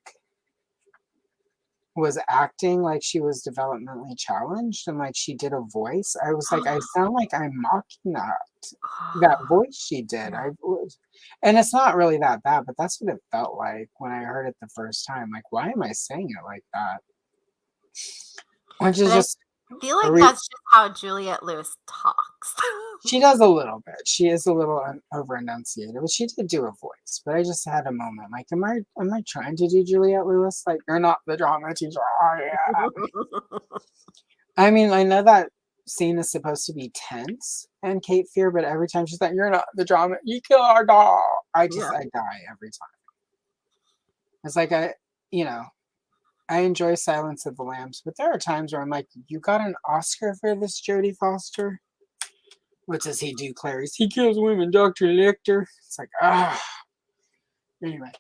was acting like she was developmentally challenged and like she did a voice. I was like, I sound like I'm mocking that voice she did. And it's not really that bad, but that's what it felt like when I heard it the first time. Like, why am I saying it like that? Which is just I feel like that's just how Juliette Lewis talks. She does a little bit. She is a little over enunciated, but she did do a voice. But I just had a moment. Like, am I trying to do Juliette Lewis? Like, you're not the drama teacher. I am. I mean, I know that scene is supposed to be tense and Cape Fear, but every time she's like, "You're not the drama. You kill our doll." I die every time. It's like I enjoy Silence of the Lambs, but there are times where I'm like, you got an Oscar for this, Jodie Foster? What does he do, Clarice? He kills women, Dr. Lecter. It's like, Anyway.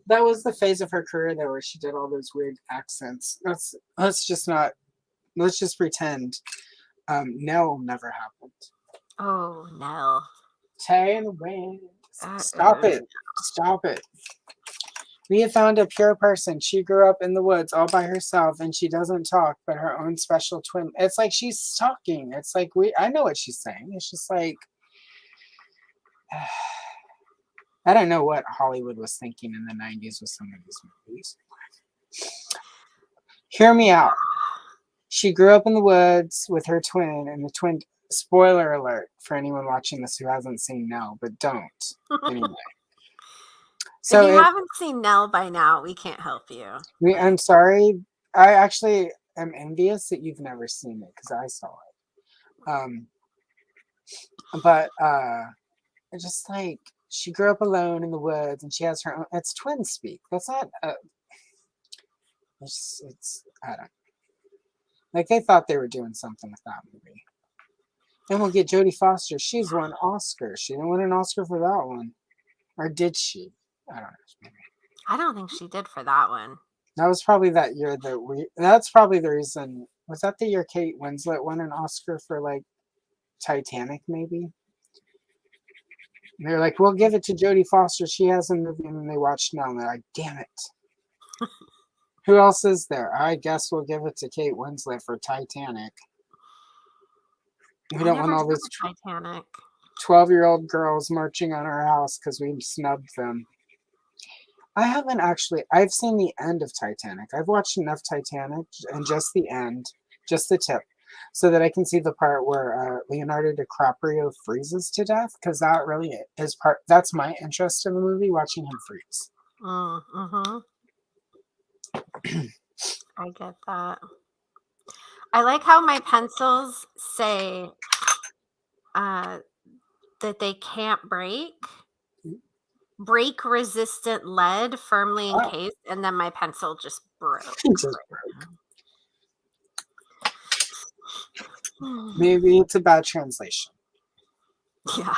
That was the phase of her career, though, where she did all those weird accents. Let's just pretend Nell never happened. Oh, Nell. Tay and the wind, Stop it. Stop it. We have found a pure person. She grew up in the woods all by herself and she doesn't talk, but her own special twin. It's like she's talking. It's like I know what she's saying. It's just like I don't know what Hollywood was thinking in the 90s with some of these movies. Hear me out. She grew up in the woods with her twin, and the twin. Spoiler alert for anyone watching this who hasn't seen Nell, but don't anyway. So if you haven't seen Nell by now, we can't help you. I'm sorry. I actually am envious that you've never seen it because I saw it. But just like she grew up alone in the woods, and she has her own. It's twin speak. That's not. It's I don't. Like they thought they were doing something with that movie. And we'll get Jodie Foster. She's won Oscar. She didn't win an Oscar for that one, or did she? I don't know. Maybe. I don't think she did for that one. That was probably that year that we. That's probably the reason. Was that the year Kate Winslet won an Oscar for like Titanic? Maybe. And they're like, we'll give it to Jodie Foster. She has a movie, and then they watched Nell, and they're like, damn it. Who else is there? I guess we'll give it to Kate Winslet for Titanic. We don't want all this Titanic 12-year-old girls marching on our house because we snubbed them. I haven't actually. I've seen the end of Titanic. I've watched enough Titanic and just the end, just the tip, so that I can see the part where Leonardo DiCaprio freezes to death, because that really is part. That's my interest in the movie, watching him freeze. Mm-hmm. I get that. I like how my pencils say that they can't break. Break resistant lead firmly encased, and then my pencil just broke. Maybe it's a bad translation. Yeah.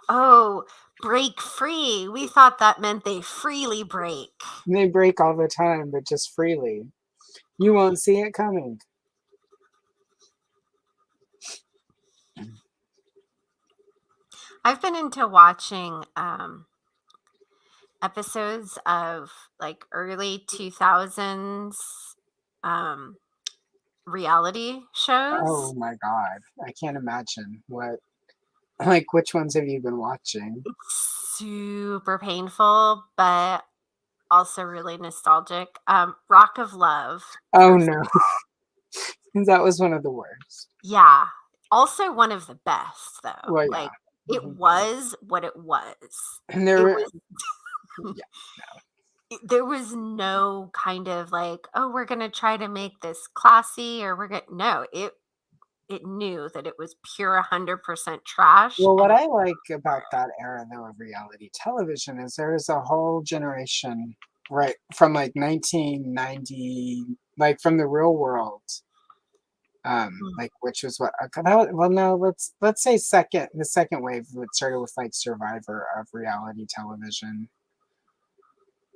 Oh, break free. We thought that meant they freely break. They break all the time, but just freely. You won't see it coming. I've been into watching episodes of like early 2000s reality shows. Oh my God. I can't imagine what. Like, which ones have you been watching? It's super painful, but also really nostalgic. Rock of Love. Oh no. That was one of the worst. Yeah. Also one of the best, though. Well, like it was what it was. And there there was no kind of like, oh, we're gonna try to make this classy, or it knew that it was pure 100% trash. Well, what I like about that era, though, of reality television is there is a whole generation, right, from like 1990, like from the Real World, like which was what? Well, no, let's say the second wave that started with like Survivor of reality television.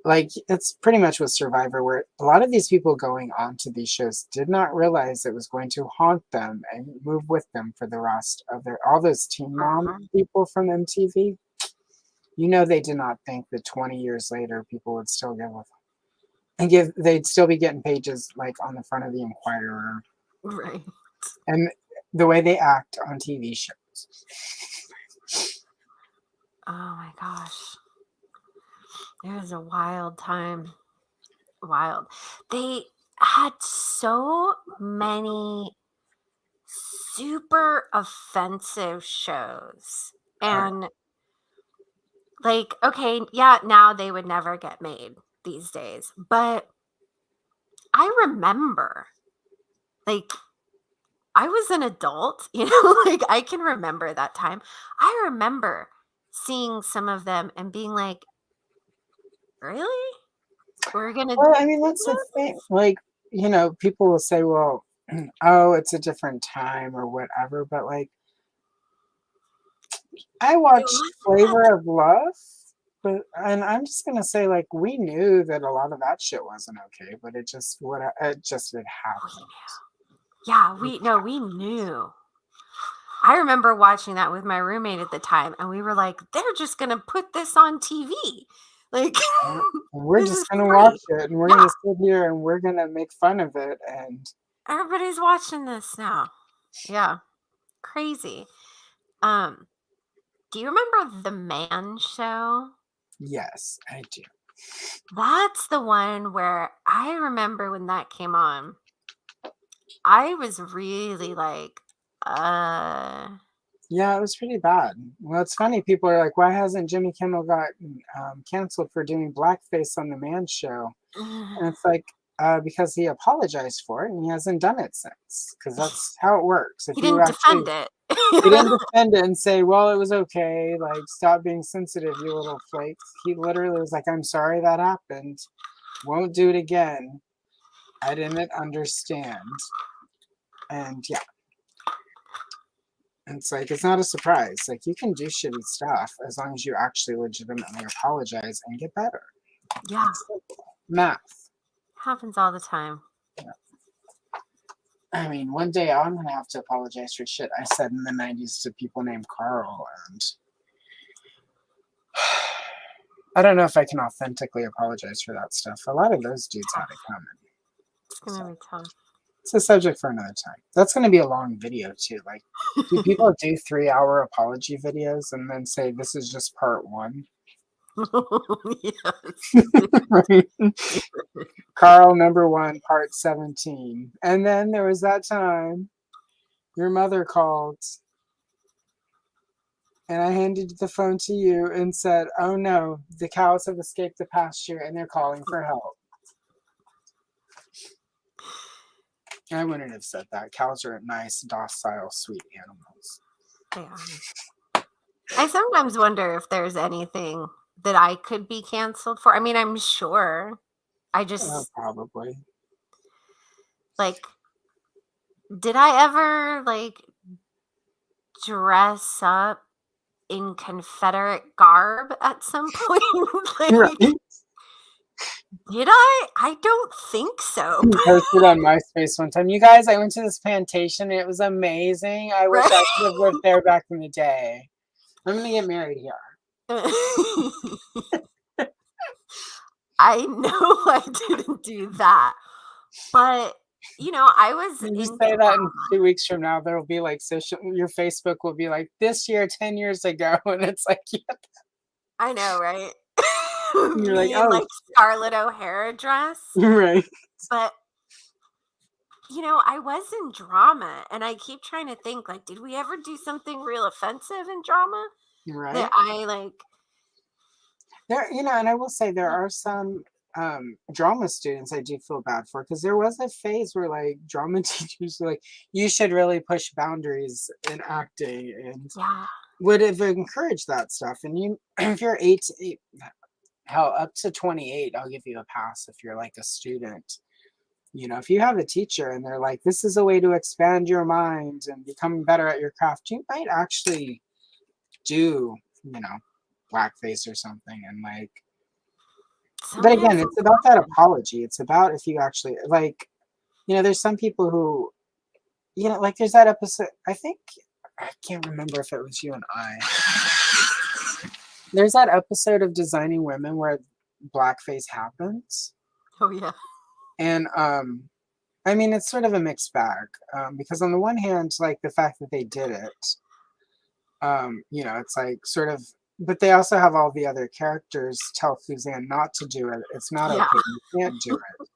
Like it's pretty much with Survivor, where a lot of these people going on to these shows did not realize it was going to haunt them and move with them for the rest of all those Teen Mom people from MTV. You know, they did not think that 20 years later people would still they'd still be getting pages like on the front of the Inquirer, right? And the way they act on TV shows. Oh my gosh. It was a wild time. Wild. They had so many super offensive shows. And like, okay, yeah, now they would never get made these days. But I remember, like, I was an adult, like I can remember that time. I remember seeing some of them and being like, really? We're gonna. Well, I mean, that's the thing. Like, people will say, "Well, oh, it's a different time or whatever." But like, I watched Flavor of Love, and I'm just gonna say, like, we knew that a lot of that shit wasn't okay, but it just happened. Yeah, we knew. I remember watching that with my roommate at the time, and we were like, they're just going to put this on TV. Like, We're this just is gonna free. watch it, and we're Yeah, gonna sit here and we're gonna make fun of it. And everybody's watching this now. Yeah, crazy. Um, do you remember The Man Show? yes, I do. That's the one where I remember when that came on, I was really like, Yeah, it was pretty bad. Well, it's funny. People are like, "Why hasn't Jimmy Kimmel got canceled for doing blackface on the Man Show?" And it's like, because he apologized for it and he hasn't done it since. Because that's how it works. If he you didn't actually, defend it. he didn't defend it and say, "Well, it was okay. Like, stop being sensitive, you little flakes." He literally was like, "I'm sorry that happened. Won't do it again. I didn't understand." And yeah, it's like it's not a surprise. Like you can do shitty stuff as long as you actually legitimately apologize and get better. Yeah, It's simple. Math. happens all the time. I mean, one day I'm gonna have to apologize for shit I said in the '90s to people named Carl, and I don't know if I can authentically apologize for that stuff. A lot of those dudes had it coming. It's gonna be tough. It's a subject for another time. That's gonna be a long video too. Like, do people do 3-hour apology videos and then say this is just part one? Yes. Right? Carl number 1, part 17. And then there was that time your mother called and I handed the phone to you and said, "Oh no, the cows have escaped the pasture and they're calling for help." I wouldn't have said that. Cows are nice, docile, sweet animals. Yeah. I sometimes wonder if there's anything that I could be canceled for. I mean, I'm sure. I just Probably. like, did I ever like dress up in Confederate garb at some point? Like, Right? did I? I don't think so. Posted on MySpace one time. You guys, I went to this plantation. It was amazing. I wish I could have lived there back in the day. I'm gonna get married here. I know I didn't do that, but I was You in say that in drama. 2 weeks from now, there will be like your Facebook will be like this year, 10 years ago, and it's like, yeah, I know, right? and you're like, Me in oh, like Scarlett O'Hara dress, right, but I was in drama, and I keep trying to think like, did we ever do something real offensive in drama that right. I like? There, and I will say there are some drama students I do feel bad for because there was a phase where like drama teachers were like, you should really push boundaries in acting and Yeah, would have encouraged that stuff. And you, if you're 8, hell, up to 28, I'll give you a pass if you're like a student. If you have a teacher and they're like, this is a way to expand your mind and become better at your craft, you might actually do, blackface or something. And like, but again, sometimes it's about that apology. It's about if you actually like, there's some people who, like there's that episode, I can't remember if it was you and I. There's that episode of Designing Women where blackface happens. oh yeah, And I mean, it's sort of a mixed bag because on the one hand, like the fact that they did it, it's like sort of, but they also have all the other characters tell Suzanne not to do it. It's not yeah, okay. You can't do it.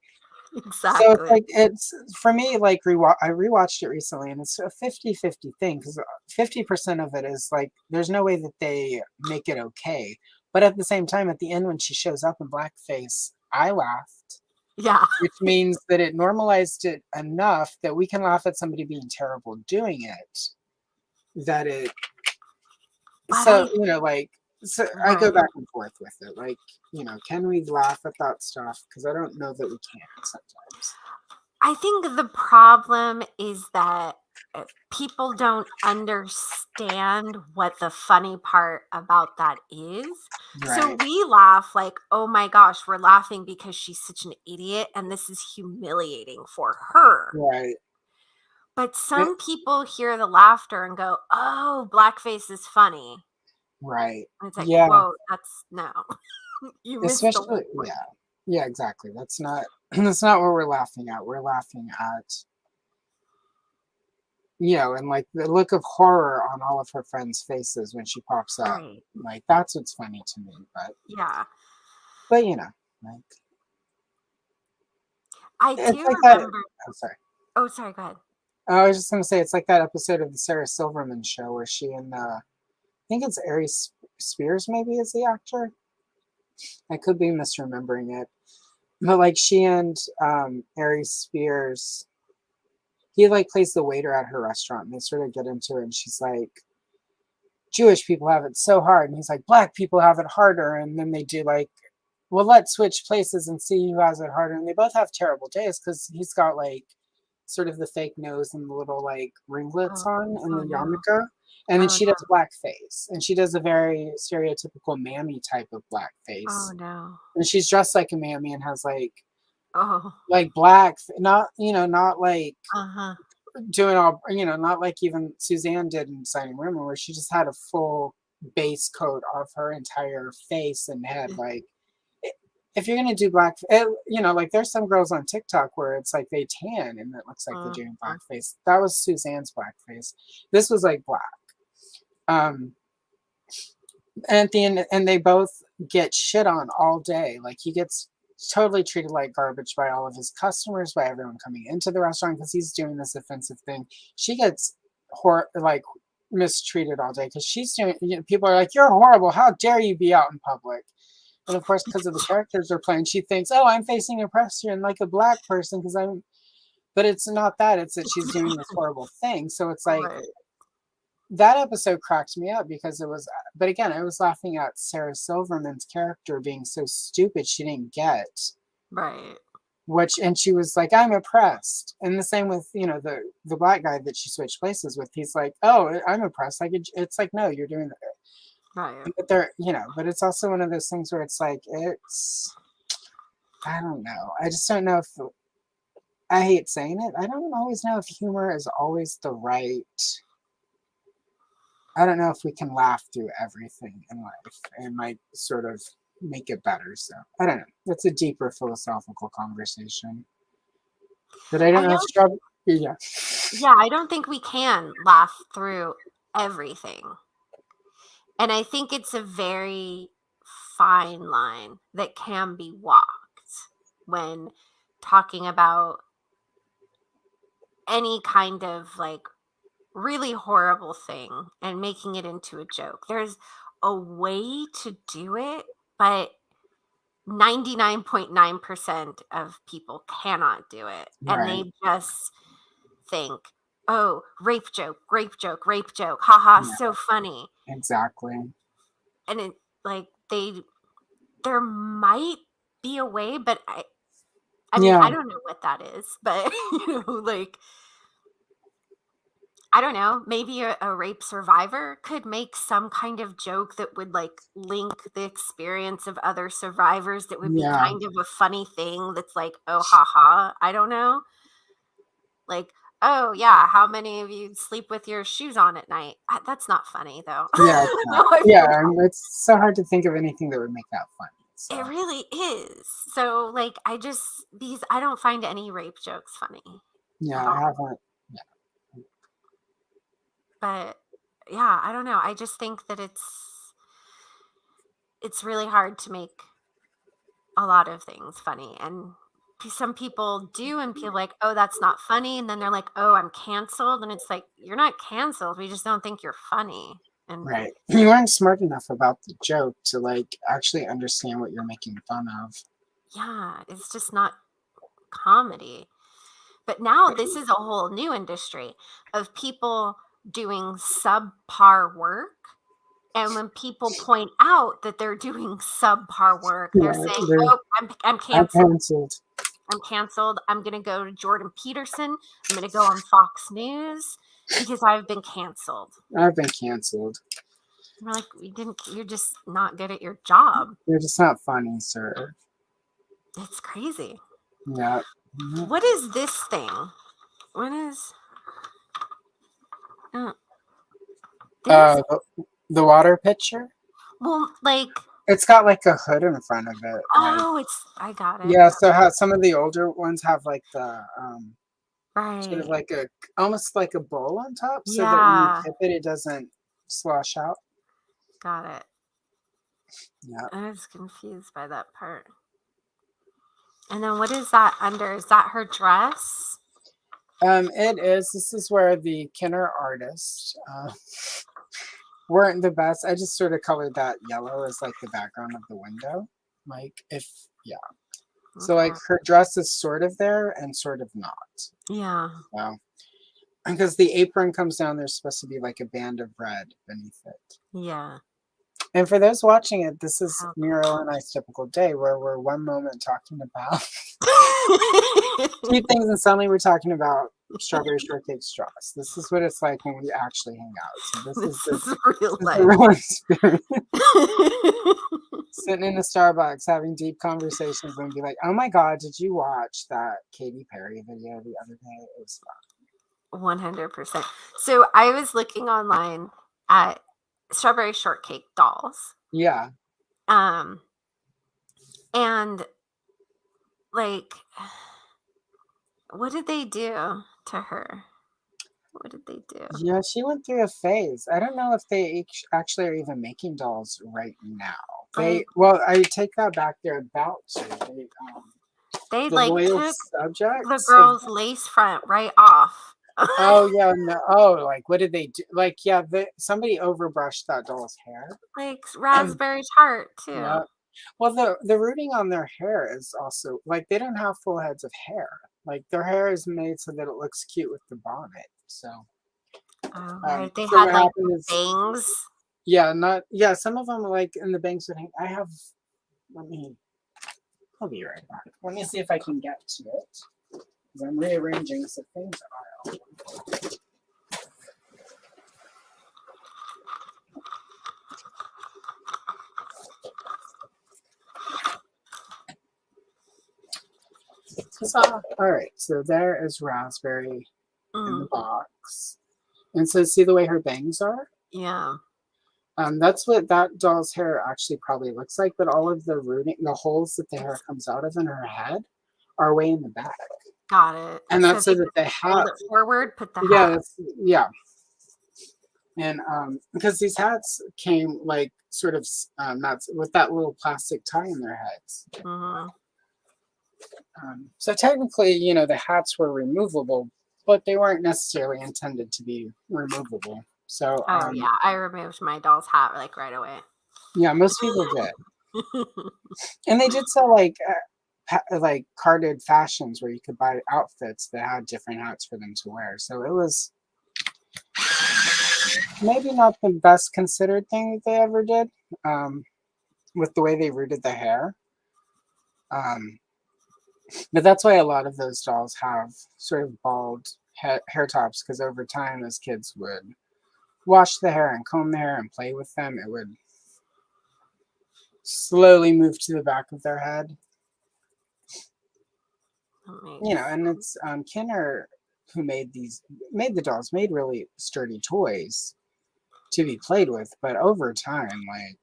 So it's exactly. like, it's for me, like I rewatched it recently and it's a 50-50 thing because 50% of it is like, there's no way that they make it okay. But at the same time, at the end, when she shows up in blackface, I laughed, Yeah, which means that it normalized it enough that we can laugh at somebody being terrible doing it. That it, but so, like, so I go right. back and forth with it. Like, can we laugh at that stuff? Because I don't know that we can sometimes. I think the problem is that people don't understand what the funny part about that is. So Right. we laugh like, oh my gosh, we're laughing because she's such an idiot and this is humiliating for her. Right. But some people hear the laughter and go, "Oh, blackface is funny." Right. And it's like, Yeah. whoa, that's no. You missed the whole Especially, point. yeah. Yeah, exactly. That's not that's not what we're laughing at. We're laughing at, and like the look of horror on all of her friends' faces when she pops up. Right. Like that's what's funny to me. Yeah. But like I it's do like that. remember. I'm sorry. Oh, sorry, go ahead. I was just gonna say it's like that episode of the Sarah Silverman show where she and I think it's Aries Spears maybe is the actor. I could be misremembering it. But like she and Aries Spears, he like plays the waiter at her restaurant and they sort of get into it and she's like, Jewish people have it so hard. And he's like, Black people have it harder. And then they do like, well, let's switch places and see who has it harder. And they both have terrible days because he's got like sort of the fake nose and the little like ringlets Oh, on and oh the no. yarmulke. And then Oh she no. does blackface. And she does a very stereotypical mammy type of Oh blackface. no. And she's dressed like a mammy and has Oh. like black, not, not like Uh-huh. doing all, not like even Suzanne did in Signing Room, where she just had a full base coat of her entire face and head. Like, if you're gonna do black, like there's some girls on TikTok where it's like they tan and it looks like they're doing blackface. That was Suzanne's blackface. This was like black. Um, and at the end, and they both get shit on all day. Like he gets totally treated like garbage by all of his customers, by everyone coming into the restaurant because he's doing this offensive thing. She gets like mistreated all day because she's doing. People are like, "You're horrible. How dare you be out in public?" And of course, because of the characters they're playing, she thinks, "Oh, I'm facing oppression like a Black person because I'm." But it's not that. It's that she's doing this horrible thing. So it's like Right. that episode cracked me up because it was. But again, I was laughing at Sarah Silverman's character being so stupid she didn't get. Right. And she was like, I'm oppressed. And the same with, the black guy that she switched places with. He's like, oh, I'm oppressed. Like it's like, no, you're doing it. Right. But they're, but it's also one of those things where it's like, I don't know. I just don't know if, I hate saying it. I don't always know if humor is always the right. I don't know if we can laugh through everything in life and like sort of make it better. So I don't know. That's a deeper philosophical conversation. But I don't I know if don't Strawberry. Yeah. Yeah, I don't think we can laugh through everything. And I think it's a very fine line that can be walked when talking about any kind of like really horrible thing and making it into a joke. There's a way to do it, but 99.9% of people cannot do it. And Right. they just think, oh, rape joke, rape joke, rape joke. Haha, Yeah, so funny. exactly. And it like there might be a way, but I mean, Yeah. I don't know what that is, but like I don't know, maybe a rape survivor could make some kind of joke that would like link the experience of other survivors that would be Yeah. kind of a funny thing that's like, oh, haha. I don't know. Like, oh, yeah, how many of you sleep with your shoes on at night? That's not funny, though. Yeah. It's No, not. I Yeah. feel And it's so hard to think of anything that would make that funny. So it really is. So, like, I don't find any rape jokes funny yeah, at I all. haven't. But yeah, I don't know. I just think that it's really hard to make a lot of things funny. And some people do and feel like, oh, that's not funny. And then they're like, oh, I'm canceled. And it's like, you're not canceled. We just don't think you're funny. And Right. You weren't smart enough about the joke to like actually understand what you're making fun of. yeah, it's just not comedy. But now this is a whole new industry of people doing subpar work. And when people point out that they're doing subpar work, they're Yeah. saying, "Oh, I'm I'm canceled. canceled. I'm canceled. I'm going to go to Jordan Peterson. I'm going to go on Fox News because I've been canceled." I've been canceled. We're like, you're just not good at your job. You're just not funny, sir. It's crazy. Yeah. What is this thing? What is Uh, Uh, this, the water pitcher. well, like, It's got like a hood in front of it. Like, oh, I got it. yeah, so how some of the older ones have like the sort of Right. like a almost like a bowl on top so that when you Yeah, tip it, it doesn't slosh out. got it. Yeah. I was confused by that part. And then what is that under? Is that her dress? It is. This is where the Kenner artists weren't the best. I just sort of colored that yellow as like the background of the window. Like if yeah. So like Okay. her dress is sort of there and sort of not. Yeah. Wow. Because the apron comes down, there's supposed to be like a band of red beneath it. Yeah. And for those watching it, this is How Muriel and I's typical day where we're one moment talking about two things and suddenly we're talking about strawberry shortcake straws. This is what it's like when we actually hang out. So this is This is real the life. real experience. Sitting in a Starbucks having deep conversations and be like, oh my God, did you watch that Katy Perry video the other day? It was fun. 100%. So I was looking online at strawberry shortcake dolls. Yeah. And like, what did they do to her? What did they do? Yeah, she went through a phase. I don't know if they actually are even making dolls right now. Like, Well, I take that back. They're about to. they The like loyal took the subjects. girl's lace front right off. Oh yeah, no. Oh, like what did they do? Like yeah, somebody overbrushed that doll's hair. Like raspberry tart too. Yeah. Well, the rooting on their hair is also like they don't have full heads of hair. Like their hair is made so that it looks cute with the bonnet. So, Oh, right. They so had what like happened is, bangs. yeah, not yeah. Some of them like in the bangs would hang. I have. Let me. I'll be right back. Let me see if I can get to it. 'Cause I'm rearranging some things aisle. All right, so there is raspberry in the box, and so see the way her bangs are. Yeah. That's what that doll's hair actually probably looks like, but all of the rooting, the holes that the hair comes out of in her head, are way in the back, Got it. and So that's so they that just they hold have. it forward, put the Yeah, hat. yeah, and because these hats came like sort of that's with that little plastic tie in their heads. Mm-hmm. So technically, the hats were removable, but they weren't necessarily intended to be removable. So, Oh yeah, I removed my doll's hat like right away. yeah, most people did, and they did sell like carded fashions where you could buy outfits that had different hats for them to wear. So it was maybe not the best considered thing that they ever did, with the way they rooted the hair. But that's why a lot of those dolls have sort of bald hair tops, because over time, as kids would wash the hair and comb the hair and play with them, it would slowly move to the back of their head. And it's Kenner who made the dolls, made really sturdy toys to be played with, but over time, like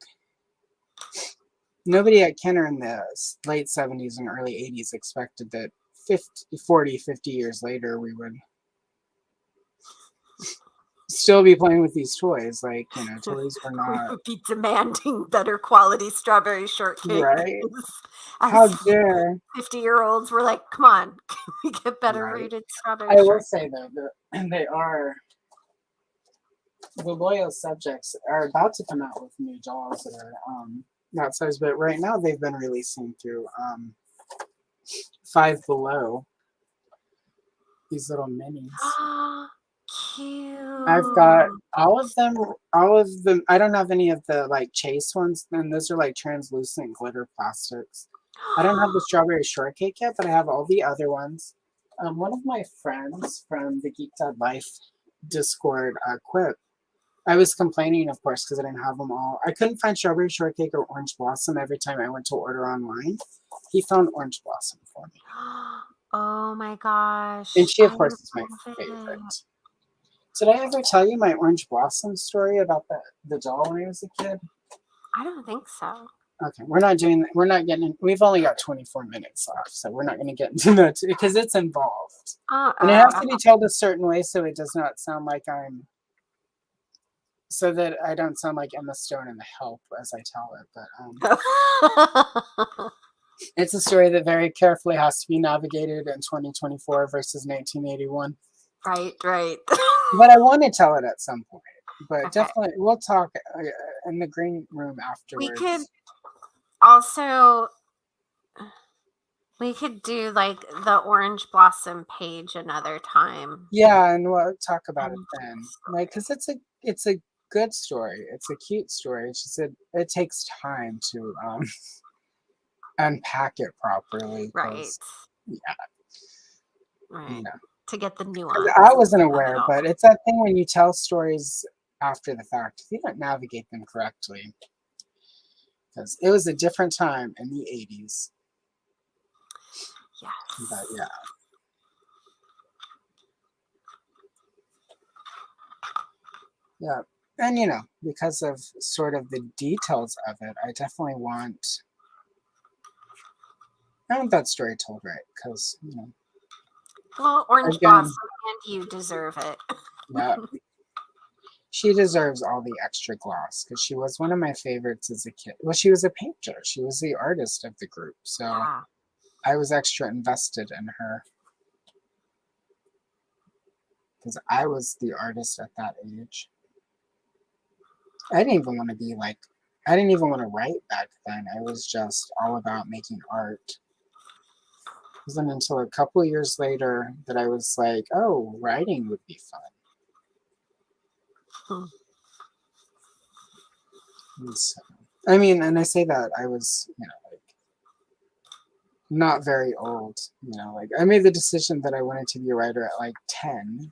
nobody at Kenner in the late 70s and early 80s expected that 50 years later we would still be playing with these toys. Like, toys were We not would be demanding better quality strawberry shortcake. right. How As dare 50-year-olds were like, come on, can we get better right. rated strawberry I will shortcake? say though that they are the loyal subjects are about to come out with new dolls that are that size, but right now they've been releasing through Five Below these little minis. Cute. I've got all of them. I don't have any of the like chase ones, and those are like translucent glitter plastics. I don't have the strawberry shortcake yet, but I have all the other ones. One of my friends from the Geek Dad Life Discord, Quip, I was complaining, of course, because I didn't have them all. I couldn't find strawberry shortcake or orange blossom every time I went to order online. He found orange blossom for me. Oh my gosh. And she, of I course, is my love favorite. it. Did I ever tell you my Orange Blossom story about the doll when I was a kid? I don't think so. Okay, we're not getting, we've only got 24 minutes left, so we're not going to get into that because it's involved. And it has to be told a certain way so it does not sound like so that I don't sound like Emma Stone in The Help as I tell it. But it's a story that very carefully has to be navigated in 2024 versus 1981. Right. But I want to tell it at some point. But Okay. definitely, we'll talk in the green room afterwards. We could do like the Orange Blossom page another time. Yeah, and we'll talk about it then. Like, because it's a good story. It's a cute story. It's just it takes time to unpack it properly. Right. Yeah. Right. You know. To get the nuance. I wasn't aware, but it's that thing when you tell stories after the fact, you don't navigate them correctly. Because it was a different time in the 80s. Yes. But yeah. Yeah. And because of sort of the details of it, I definitely want that story told right. Because, Well, Orange Blossom, and you deserve it. Yeah. She deserves all the extra gloss because she was one of my favorites as a kid. Well, she was a painter. She was the artist of the group. So I was extra invested in her because I was the artist at that age. I didn't even want to write back then. I was just all about making art. It wasn't until a couple of years later that I was like, oh, writing would be fun. And so, and I say that I was, not very old. I made the decision that I wanted to be a writer at like 10.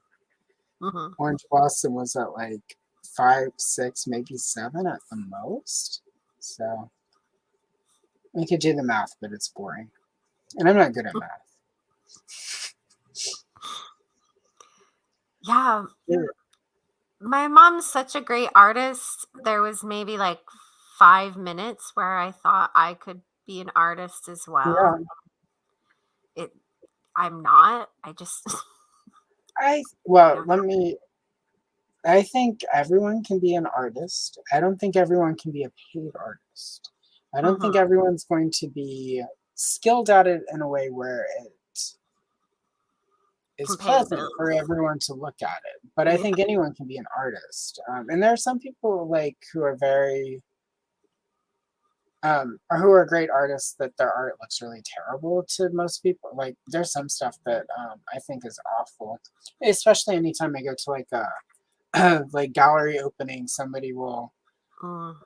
Mm-hmm. Orange Blossom was at like 5, 6, maybe 7 at the most. So I could do the math, but it's boring. And I'm not good at math. Yeah. My mom's such a great artist. There was maybe like 5 minutes where I thought I could be an artist as well. Yeah. I'm not. I just I think everyone can be an artist. I don't think everyone can be a paid artist. I don't think everyone's going to be skilled at it in a way where it is pleasant for everyone to look at it. But I think anyone can be an artist. And there are some people who are very or who are great artists that their art looks really terrible to most people. Like there's some stuff that I think is awful, especially anytime I go to like gallery opening, somebody will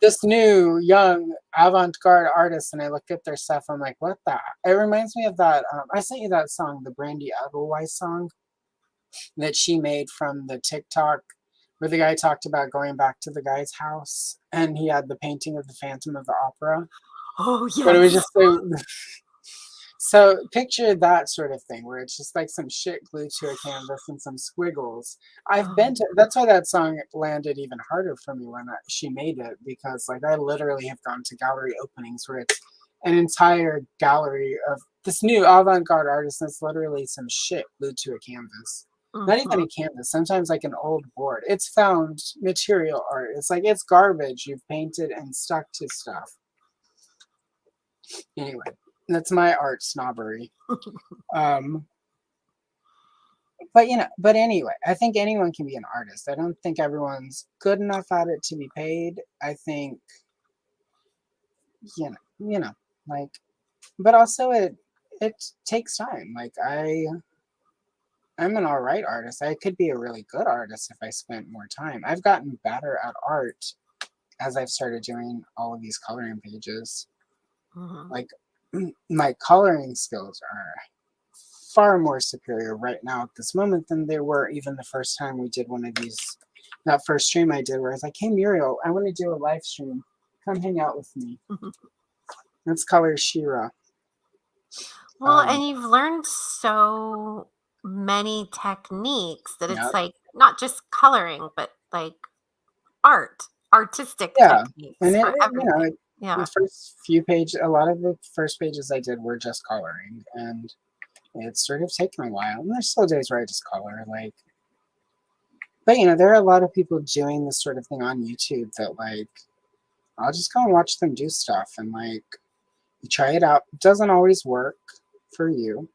this new young avant-garde artist, and I look at their stuff, I'm like, what the? It reminds me of that. I sent you that song, the Brandy Edelweiss song that she made from the TikTok, where the guy talked about going back to the guy's house, and he had the painting of the Phantom of the Opera. Oh yeah. But it was just so picture that sort of thing where it's just like some shit glued to a canvas and some squiggles. That's why that song landed even harder for me when she made it, because I literally have gone to gallery openings where it's an entire gallery of this new avant-garde artist and it's literally some shit glued to a canvas. Not even a canvas, sometimes like an old board. It's found material art. It's like it's garbage you've painted and stuck to stuff. Anyway. That's my art snobbery. But anyway, I think anyone can be an artist. I don't think everyone's good enough at it to be paid. I think, but also it takes time. I'm an all right artist. I could be a really good artist if I spent more time. I've gotten better at art as I've started doing all of these coloring pages. My coloring skills are far more superior right now at this moment than they were even the first time we did one of these. That first stream I did where I was like, hey Muriel, I want to do a live stream. Come hang out with me. Let's color She-Ra. Well, and you've learned so many techniques that it's like not just coloring, but like artistic Yeah, techniques and for everything. the Yeah. first few pages, a lot of the first pages I did were just coloring, and it's sort of taken a while. And there's still days where I just color, like, but there are a lot of people doing this sort of thing on YouTube that like I'll just go and watch them do stuff, and like you try it out. It doesn't always work for you.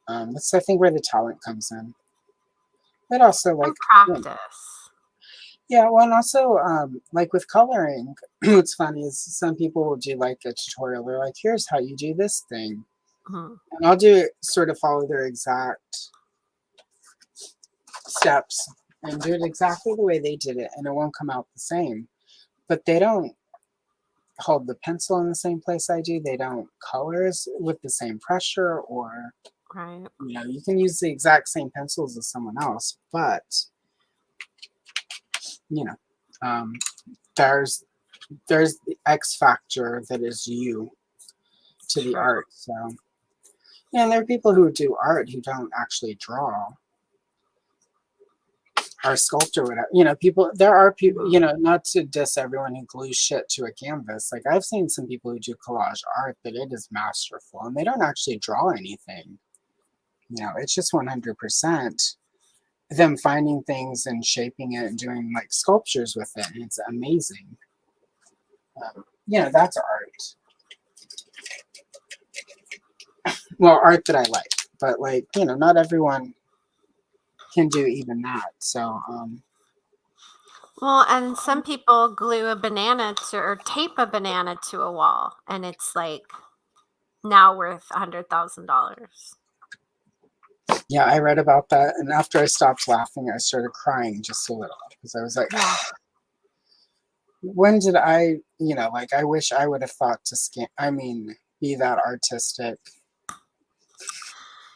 That's I think where the talent comes in. But also And like practice. yeah, well, and also like with coloring, what's funny is some people will do like a tutorial. They're like, "Here's how you do this thing," Mhm. and I'll do it sort of follow their exact steps and do it exactly the way they did it, and it won't come out the same. But they don't hold the pencil in the same place I do. They don't colors with the same pressure, or Right. you can use the exact same pencils as someone else, but you know, um, there's the X factor that is you to the True. art. So yeah, there are people who do art who don't actually draw or sculpt or whatever. People. There are people. Mhm. Not to diss everyone who glues shit to a canvas. Like I've seen some people who do collage art that it is masterful, and they don't actually draw anything. It's just 100% them finding things and shaping it and doing like sculptures with it, and it's amazing. That's art. Well, art that I like, but like not everyone can do even that. So Well, and some people glue a banana to or tape a banana to a wall, and it's like now worth $100,000. yeah, I read about that, and after I stopped laughing, I started crying just a little because I was like, Yeah. when did I, like I wish I would have thought to be that artistic.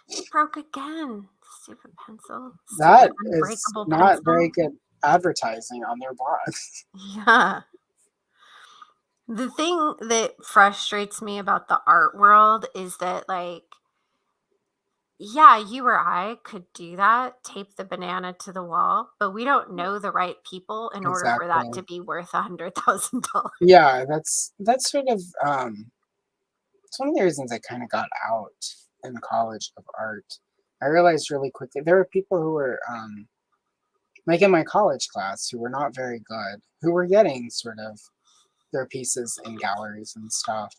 You broke again. Stupid pencil. Stupid That is unbreakable not pencil. very good advertising on their blog. Yeah. The thing that frustrates me about the art world is that, like, yeah, you or I could do that, tape the banana to the wall, but we don't know the right people in order for that Exactly. to be worth $100,000. Yeah, that's sort of it's one of the reasons I kind of got out in college of art. I realized really quickly there were people who were like in my college class who were not very good, who were getting sort of their pieces in galleries and stuff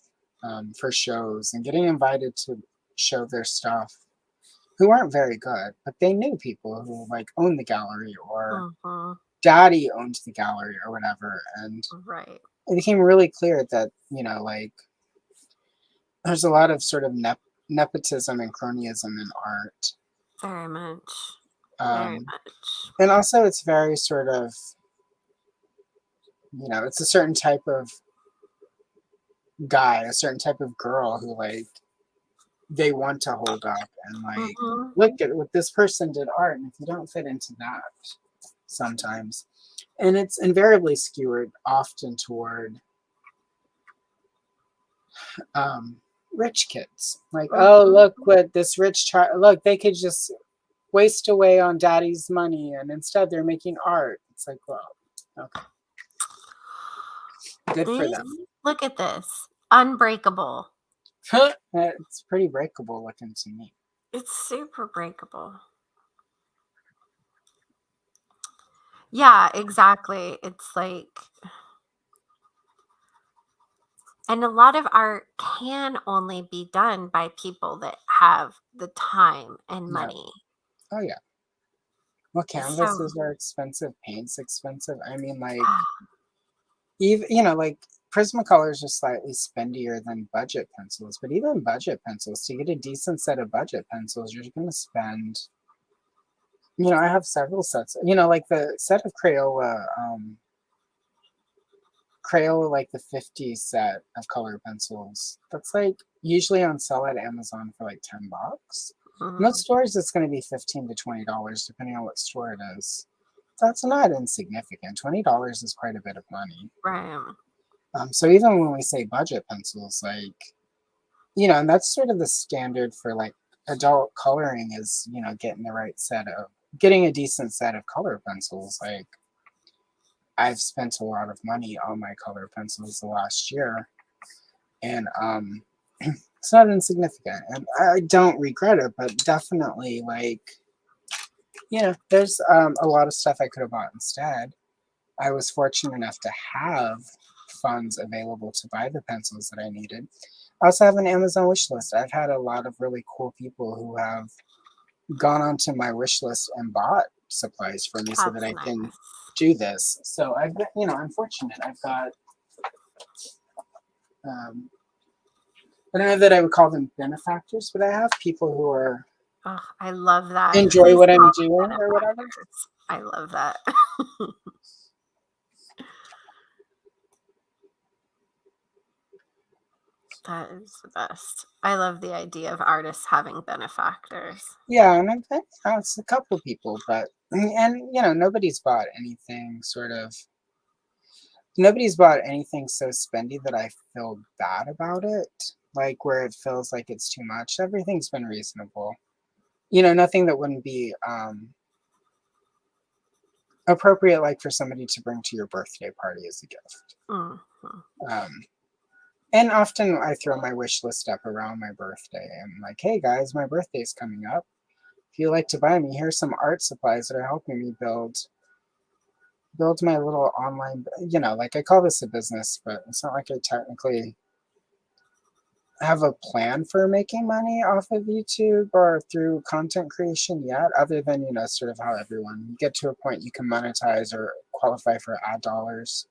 for shows and getting invited to show their stuff, who weren't very good, but they knew people who like owned the gallery or Mhm. daddy owned the gallery or whatever. And Right. it became really clear that, like there's a lot of sort of nepotism and cronyism in art. Very much. Very Um, much. and also it's very sort of, it's a certain type of guy, a certain type of girl who like they want to hold up and like Mhm. look at what this person did art, and if you don't fit into that sometimes, and it's invariably skewered often toward um rich kids, like, oh, Mhm. look what this rich child, look, they could just waste away on daddy's money and instead they're making art. It's like, well, okay, good for This them. Look at this. Unbreakable. It's pretty breakable looking to me. It's super breakable. Yeah, exactly. It's like, and a lot of art can only be done by people that have the time and Yeah. money. Oh yeah. Well, So, canvases are expensive, paint's expensive. I mean, like, even like Prismacolors are slightly spendier than budget pencils, but even budget pencils, to get a decent set of budget pencils, you're going to spend. I have several sets. Like the set of Crayola, like the 50 set of color pencils. That's like usually on sale at Amazon for like $10. Most mhm, stores it's going to be $15 to $20 depending on what store it is. That's not insignificant. $20 is quite a bit of money. right. So even when we say budget pencils, like, and that's sort of the standard for like adult coloring is, getting the right set of getting a decent set of color pencils. Like, I've spent a lot of money on my color pencils the last year, and it's not insignificant. And I don't regret it, but definitely, like, there's a lot of stuff I could have bought instead. I was fortunate enough to have funds available to buy the pencils that I needed. I also have an Amazon wish list. I've had a lot of really cool people who have gone onto my wish list and bought supplies for me so that That's I nice. can do this. So I've got, I'm fortunate. I've got, I don't know that I would call them benefactors, but I have people who are Oh, I love that. enjoy Please what I'm call doing them or whatever. benefactors. I love that. That is the best. I love the idea of artists having benefactors. Yeah, and I've it's a couple people, but nobody's bought anything nobody's bought anything so spendy that I feel bad about it. Like where it feels like it's too much. Everything's been reasonable. Nothing that wouldn't be appropriate, like for somebody to bring to your birthday party as a gift. Mm-hmm. And often I throw my wish list up around my birthday. I'm like, hey guys, my birthday's coming up. If you'd like to buy me, here's some art supplies that are helping me build my little online, like I call this a business, but it's not like I technically have a plan for making money off of YouTube or through content creation yet, other than, sort of how you get to a point you can monetize or qualify for ad dollars.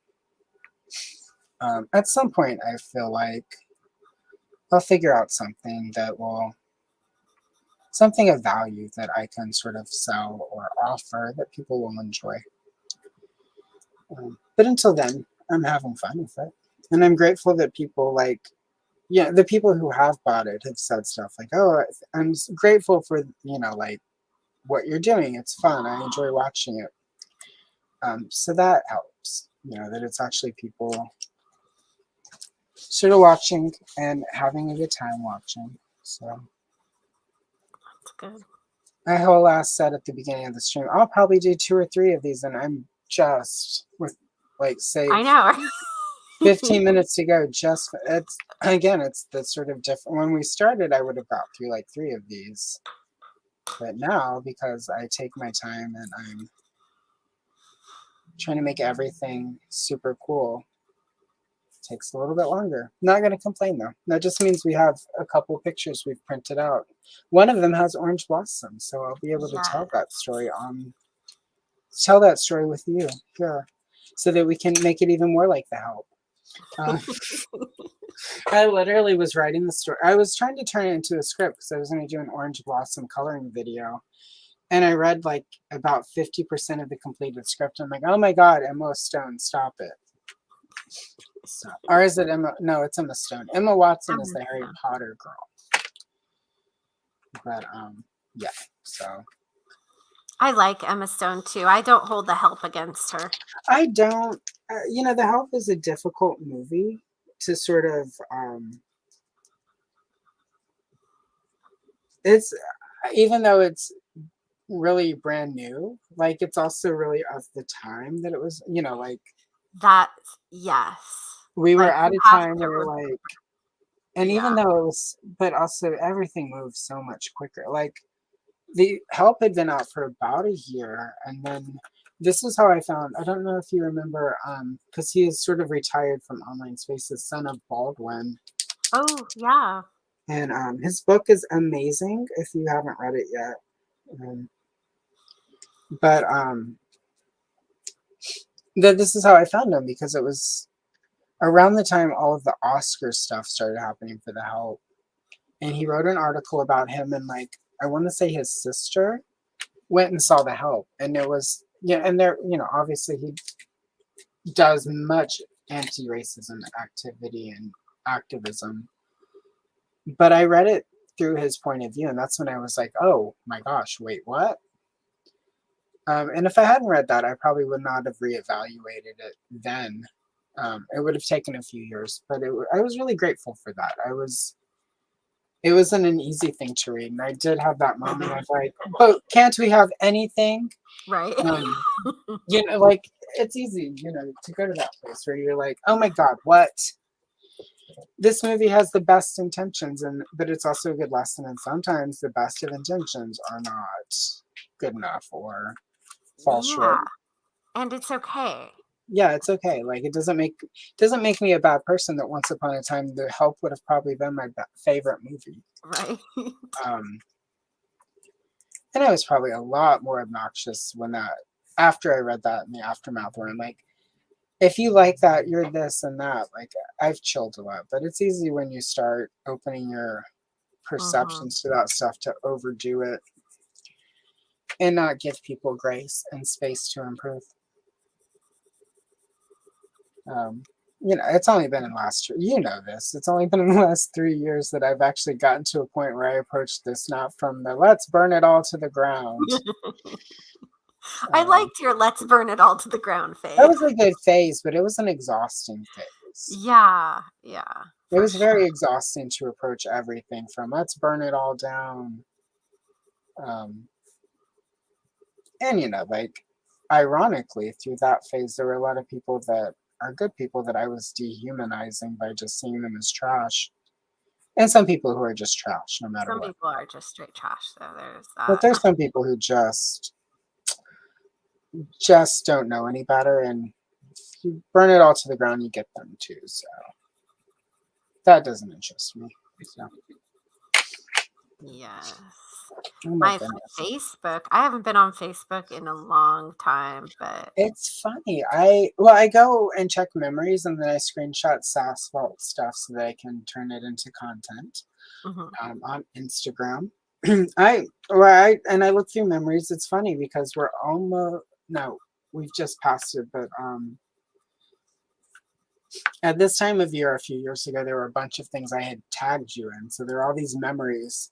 At some point, I feel like I'll figure out something something of value that I can sort of sell or offer that people will enjoy. But until then, I'm having fun with it. And I'm grateful that people the people who have bought it have said stuff like, oh, I'm grateful for, like what you're doing. It's fun. I enjoy watching it. So that helps, that it's actually people sort of watching and having a good time watching. So That's good. I whole ass said at the beginning of the stream, I'll probably do 2 or 3 of these, and I'm just with say I know. 15 minutes to go. It's the sort of different. When we started, I would have got through like 3 of these, but now because I take my time and I'm trying to make everything super cool, it takes a little bit longer. Not going to complain though. That just means we have a couple pictures we've printed out. One of them has orange blossoms, so I'll be able to tell that story with you here, so that we can make it even more like the help. I literally was writing the story. I was trying to turn it into a script because I was going to do an orange blossom coloring video. And I read like about 50% of the completed script. I'm like, oh my God, Emma Stone, stop it. So, or is it Emma? No, it's Emma Stone. Emma Watson is the Harry Potter girl. But yeah, so. I like Emma Stone too. I don't hold the help against her. I don't. The Help is a difficult movie to sort of. It's, even though it's really brand new, like it's also really of the time that it was. Like that. Yes, we were at a time where like, and even though it was, but also everything moved so much quicker. Like the Help had been out for about a year, and then. This is how I found, I don't know if you remember, because he is sort of retired from online spaces, son of Baldwin. Oh, yeah. And his book is amazing if you haven't read it yet. But this is how I found him, because it was around the time all of the Oscar stuff started happening for The Help. And he wrote an article about him, and like, I want to say his sister went and saw The Help. And it was, and there, obviously he does much anti-racism activity and activism. But I read it through his point of view, and that's when I was like, oh my gosh, wait, what? And if I hadn't read that, I probably would not have reevaluated it then. It would have taken a few years, but I was really grateful for that. it wasn't an easy thing to read, and I did have that moment of like, but can't we have anything? Right. Um, like it's easy, to go to that place where you're like, oh my god, what? This movie has the best intentions, but it's also a good lesson, and sometimes the best of intentions are not good enough or fall Yeah. short. And it's okay. Yeah, it's okay. Like it doesn't make me a bad person. That Once Upon a Time, The Help would have probably been my favorite movie. Right. Um, and I was probably a lot more obnoxious after I read that in the aftermath, where I'm like, if you like that, you're this and that. Like I've chilled a lot, but it's easy when you start opening your Mm-hmm. perceptions to that stuff to overdo it and not give people grace and space to improve. Um, it's only been in the last year. This. It's only been in the last 3 years that I've actually gotten to a point where I approached this not from the let's burn it all to the ground. I Um, liked your let's burn it all to the ground that phase. was a good phase, but it was an exhausting phase. Yeah. Yeah. It For was sure. very exhausting to approach everything from let's burn it all down. Um, and, like, ironically, through that phase, there were a lot of people that are good people that I was dehumanizing by just seeing them as trash. And some people who are just trash, no matter Some what. people are just straight trash, so there's But that. there's some people who just don't know any better, and if you burn it all to the ground, you get them too. So that doesn't interest me. So, Yes. oh my My goodness. Facebook. I haven't been on Facebook in a long time, but It's funny. I go and check memories and then I screenshot SAS Vault stuff so that I can turn it into content mhm. on Instagram. I look through memories. It's funny because we're almost no, we've just passed it, but at this time of year a few years ago there were a bunch of things I had tagged you in. So there are all these memories.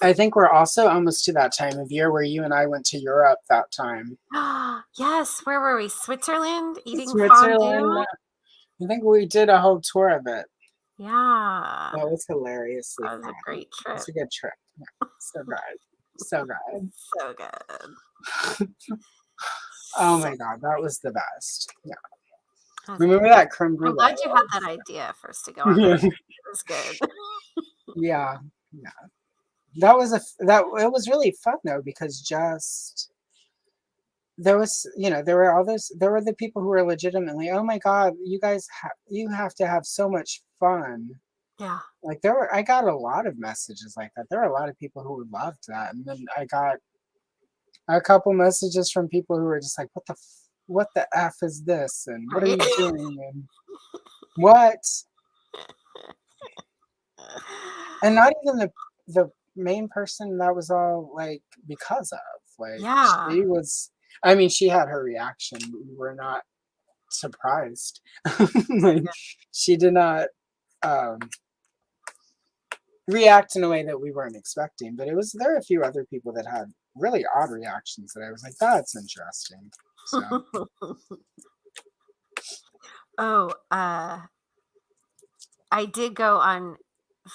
I think we're also almost to that time of year where you and I went to Europe that time. Yes, where were we? Switzerland eating Switzerland. fondue? I think we did a whole tour of it. Yeah. That was hilariously That was a fun. great It's trip. a good trip. Yeah, so good. So good. So good. Oh So my god, that was the best. Yeah. that was Remember good. that creme I'm brulee? glad you had that idea for us to go on that. It was good. Yeah. Yeah. That was it was really fun though because just there was there were the people who were legitimately, oh my god, you have to have so much fun. Yeah. Like I got a lot of messages like that. There were a lot of people who loved that, and then I got a couple messages from people who were just like, what the f is this, and what are Right. you doing, and what, and not even the main person that was all like because of like Yeah. she was. I mean, she had her reaction. We were not surprised. Like she did not um, react in a way that we weren't expecting. But there are a few other people that had really odd reactions that I was like, that's interesting. So Oh, I did go on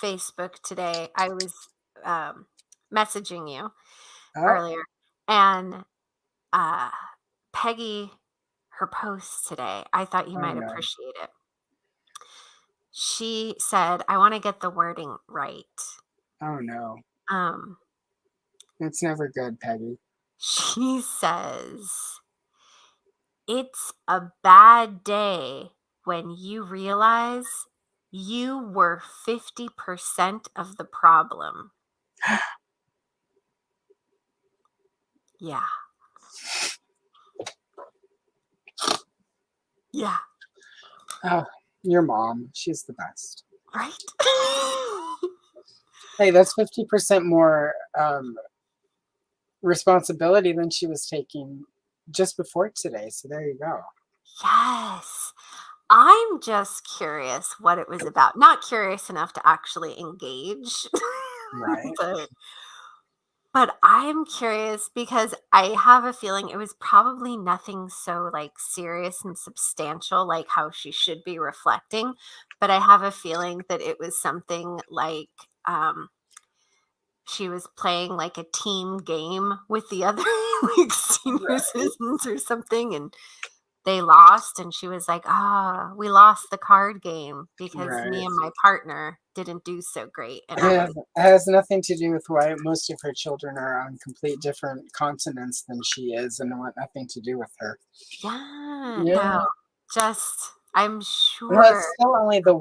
Facebook today. I was messaging you oh, earlier, and uh, Peggy, her post today, I thought you oh might no, appreciate it. She said, "I want to get the wording right." oh no, Um, it's never good, Peggy. she says, "It's a bad day when you realize you were 50% of the problem." Yeah. Yeah. Oh, your mom, she's the best. Right? Hey, that's 50% more responsibility than she was taking just before today. So there you go. Yes. I'm just curious what it was about. Not curious enough to actually engage, Right. but But I'm curious because I have a feeling it was probably nothing so like serious and substantial like how she should be reflecting, but I have a feeling that it was something like she was playing like a team game with the other like senior Right. citizens or something, and they lost, and she was like, "Ah, we lost the card game because me Right. and my partner didn't do so great." And I was, It has nothing to do with why most of her children are on complete different continents than she is, and want nothing to do with her. yeah, Yeah. no, just I'm Well, sure. it's still only the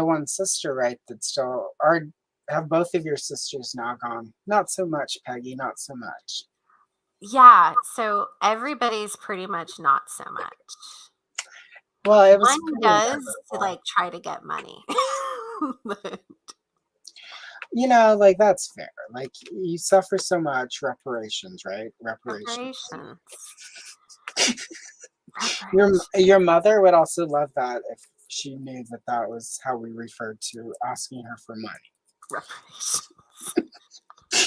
one sister, right? That still are. Have both of your sisters now gone? Not so much, Peggy. Not so much. Yeah, so everybody's pretty much not so much. Well, it was One pretty does to inevitable. like try to get money. But Like that's fair. Like you suffer so much, reparations, right? Reparations. reparations. Your Reparations. your mother would also love that if she knew that that was how we referred to asking her for money. Reparations.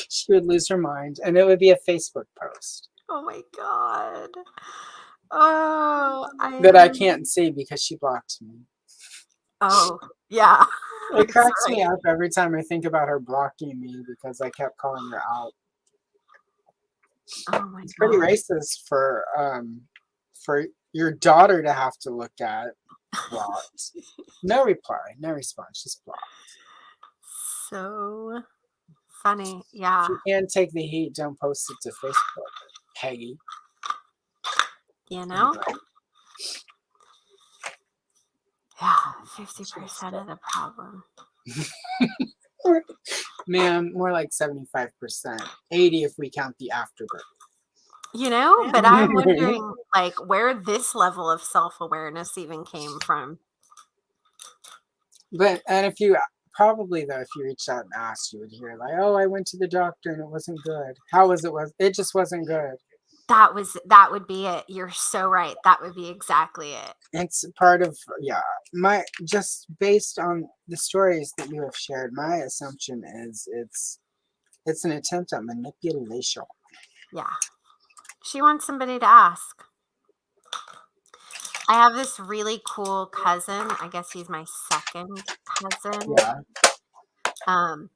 She would lose her mind, and it would be a Facebook post Oh my god. Oh, I that I am. can't see because she blocked me. Oh, yeah. It That's cracks me right. up every time I think about her blocking me because I kept calling her out. Oh my It's pretty god. racist for your daughter to have to look at. Blocked. No reply, no response, just blocked. So funny. If Yeah. you can't take the heat, don't post it to Facebook, Peggy. You know? Anyway, Yeah. she was 50% good. of the problem. Man, more like 75%. 80 if we count the afterbirth. You know, but I'm wondering like where this level of self-awareness even came from. And if you probably though, if you reached out and asked, you would hear like, "Oh, I went to the doctor and it wasn't good." How was it? Was it just wasn't good? That would be it. You're so right. That would be exactly it. It's part of my just based on the stories that you have shared. My assumption is it's an attempt at manipulation. Yeah. She wants somebody to ask. I have this really cool cousin. I guess he's my second cousin. Yeah. Um,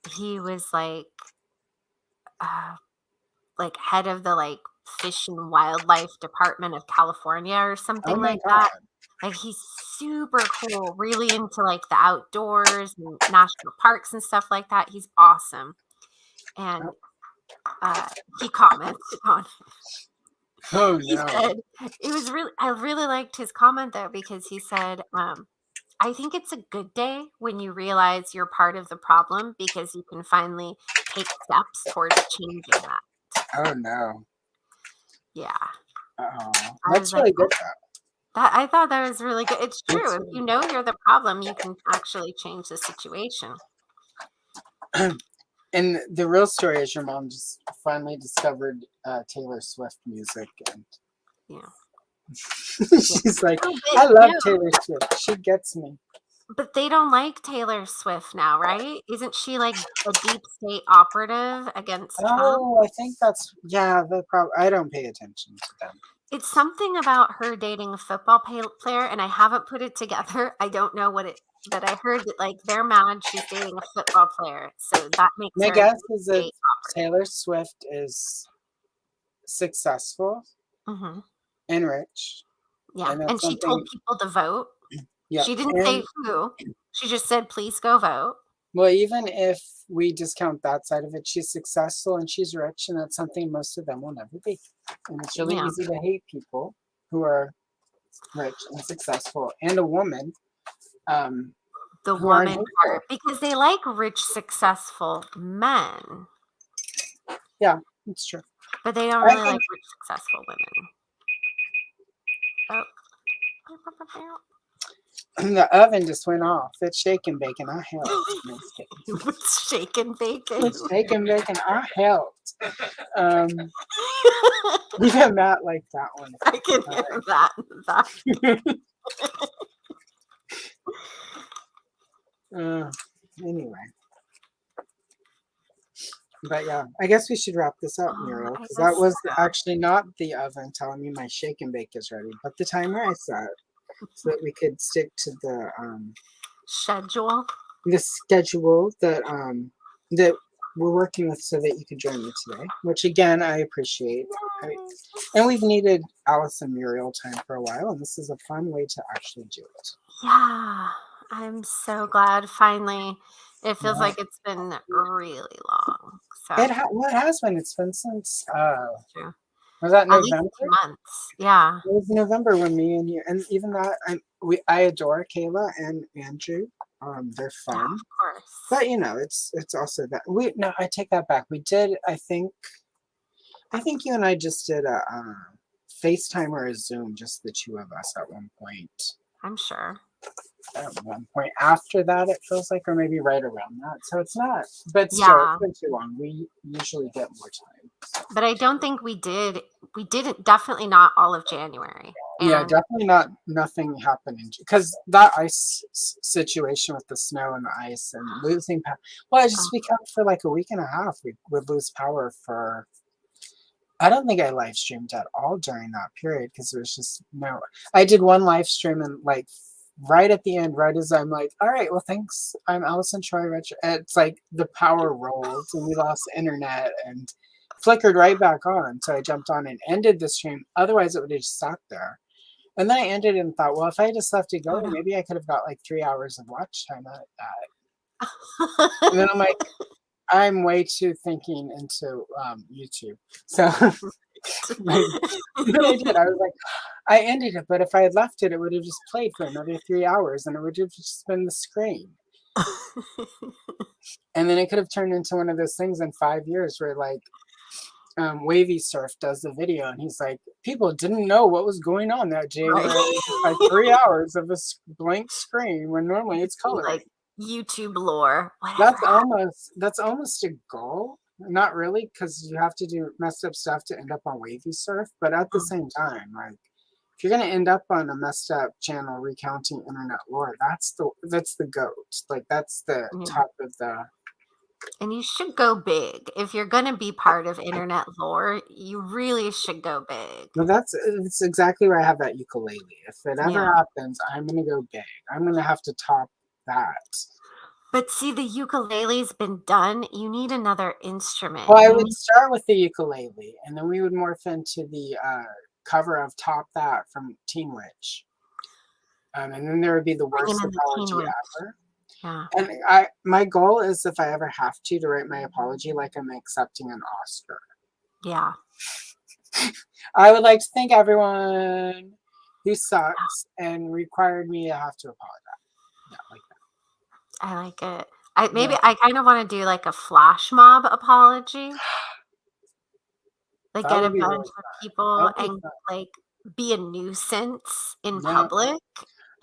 he was uh, like head of the like Fish and Wildlife Department of California or Oh something my like that. god. Like he's super cool, really into like the outdoors and national parks and stuff like that. He's awesome. And Oh, he commented on oh he no. said it was really I really liked his comment though because he said, I think it's a good day when you realize you're part of the problem because you can finally take steps towards changing that. Oh no. Yeah. Oh, I was that's like, really good though. that I thought that was really good. It's true. That's If really you know you're the problem, you can actually change the situation. good. And the real story is your mom just finally discovered Taylor Swift music, and Yeah. Yeah. she's like, Oh, "I but love no, Taylor Swift. She gets me." but they don't like Taylor Swift now, right? Isn't she like a deep state operative against Trump? Oh, I think that's the problem. I don't pay attention to them. It's something about her dating a football player, and I haven't put it together. I don't know what it, but I heard that like they're mad she's dating a football player, so that makes My her a guess deep is that state operative. Taylor Swift is successful Hmm. and rich, Yeah, and that's and she told something. people to vote. Yep. She didn't say And who. She just said, "Please go vote." well, even if we discount that side of it, she's successful and she's rich, and that's something most of them will never be. And it's really Yeah, easy to hate people who are rich and successful, and a woman the who aren't woman hateful. part because they like rich, successful men, Yeah, it's true. but they don't I really think like rich, successful women. Oh. the oven just went off. It's shaking bacon. I helped. No, just kidding. With shaken bacon. It's shaking bacon. I helped. Um, even Matt liked that one. I can hear that in the back. Uh, anyway, But yeah, I guess we should wrap this up, Oh, Muriel, I because that guess was actually not the oven telling me my shake and bake is ready, but the timer I set so that we could stick to schedule. the schedule that we're working with so that you could join me today, which again I appreciate. And we've needed Alice and Muriel time for a while, and this is a fun way to actually do it. Yeah, I'm so glad finally. It feels Yeah. like it's been really long. So Well, it has been. It's been since true. was that At least November? 2 months. Yeah. It was November when me and you, and even that I adore Kayla and Andrew. They're Yeah, fun, of course. but you know, it's also that we no, I take that back. We did. I think you and I just did a FaceTime or a Zoom, just the two of us at one point. I'm sure. At one point after that, it feels like, or maybe right around that. So it's not, but still, Yeah. it's been too long. We usually get more time. But I don't think we did. We didn't, definitely not all of January. Yeah, And definitely not. Nothing happening because that ice situation with the snow and the ice and losing power. Well, I just become for like a week and a half. We would lose power for. I don't think I live streamed at all during that period because there was just no. I did one live stream and like right at the end, right as I'm like, all right, well, thanks. I'm Allison Troy Richard. It's like the power rolled and we lost internet and flickered right back on. So I jumped on and ended the stream. Otherwise, it would have just sat there. And then I ended and thought, well, if I just left it oh going, no. maybe I could have got like 3 hours of watch time out of that. And then I'm like, I'm way too thinking into YouTube. So like, then I did. I was like, I ended it, but if I had left it, it would have just played for another 3 hours and it would have just been the screen. And then it could have turned into one of those things in 5 years where like Wavy Surf does the video and he's like, people didn't know what was going on that January. Right. It was just like 3 hours of a blank screen when normally it's coloring. Like YouTube lore. Whatever. That's almost a goal. Not really, because you have to do messed up stuff to end up on Wavy Surf. But at the same time, like if you're gonna end up on a messed up channel recounting internet lore, that's the goat. Like that's the Yeah. top of the. And you should go big. If you're going to be part of internet lore, you really should go big. Well, it's exactly where I have that ukulele. If it ever Yeah. happens, I'm gonna go big. I'm gonna have to top that. But see, the ukulele's been done. You need another instrument. Well, I You would need start with the ukulele, and then we would morph into the cover of "Top That" from Teen Witch, and then there would be the bringing worst in the Teen apology Witch. ever. Yeah. And my goal is, if I ever have to write my apology like I'm accepting an Oscar. Yeah. I would like to thank everyone who sucks and required me to have to apologize. Yeah, like that. I like it. I kind of want to do like a flash mob apology. Like That get a would be bunch really of fun. That people would be and fun. like be a nuisance in Yeah. public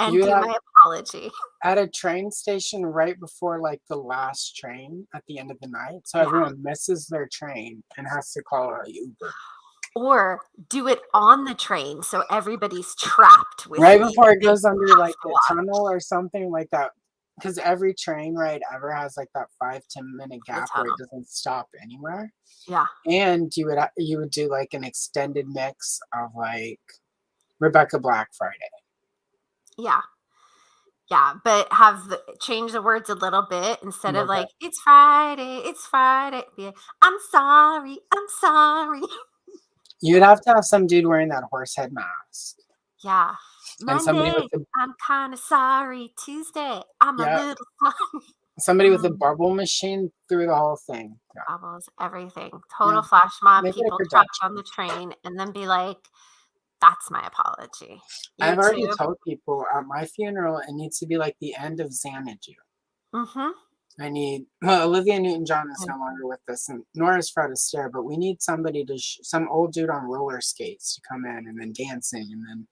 and You do have my apology. at a train station right before like the last train at the end of the night, so Yeah. everyone misses their train and has to call a Uber Or do it on the train so everybody's trapped with right me. before it They goes under have like to the watch. tunnel or something like that. Because every train ride ever has like that 5-10 minute gap where it tunnel. doesn't stop anywhere. Yeah. And you would do like an extended mix of like Rebecca Black Friday. Yeah. Yeah, but change the words a little bit instead of Little like it's Friday. Be like, I'm sorry. You'd have to have some dude wearing that horse head mask. Yeah. And somebody with Monday, the I'm kind of sorry. Tuesday, I'm a little sorry. somebody with a bubble machine through the whole thing. Yeah. Bubbles, everything. Total Yeah. flash mob. Make it a People trapped production. on the train and then be like, that's my apology. I've already YouTube. told people at my funeral it needs to be like the end of Xanadu. Mm-hmm. Olivia Newton-John is no longer with us, and nor is Fred Astaire, but we need somebody some old dude on roller skates to come in and then dancing, and then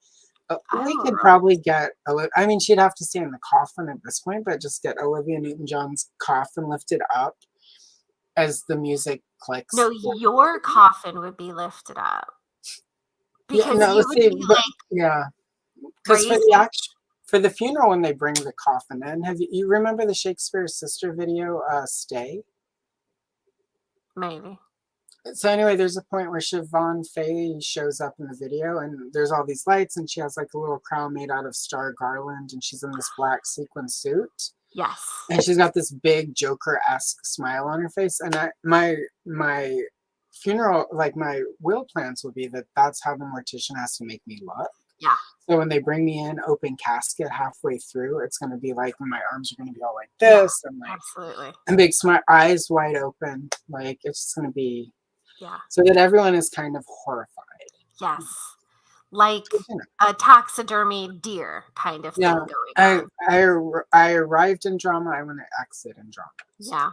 we could probably get, I mean, she'd have to stay in the coffin at this point, but just get Olivia Newton-John's coffin lifted up as the music clicks. No, your coffin would be lifted up. Because you would be like, yeah. Because for the funeral, when they bring the coffin in, you remember the Shakespeare Sister video, Stay? Maybe. So anyway, there's a point where Siobhan Faye shows up in the video, and there's all these lights, and she has like a little crown made out of star garland, and she's in this black sequin suit, Yes. and she's got this big Joker-esque smile on her face. And my funeral, like my will plans would be that that's how the mortician has to make me look. Yeah. So when they bring me in, open casket halfway through, it's going to be like my arms are going to be all like this, and like Absolutely. and big smile, eyes wide open, like it's just going to be. Yeah. So that everyone is kind of horrified. Yes. Like You know. a taxidermy deer kind of thing Yeah, going on. I arrived in drama. I want to exit in drama. Yeah.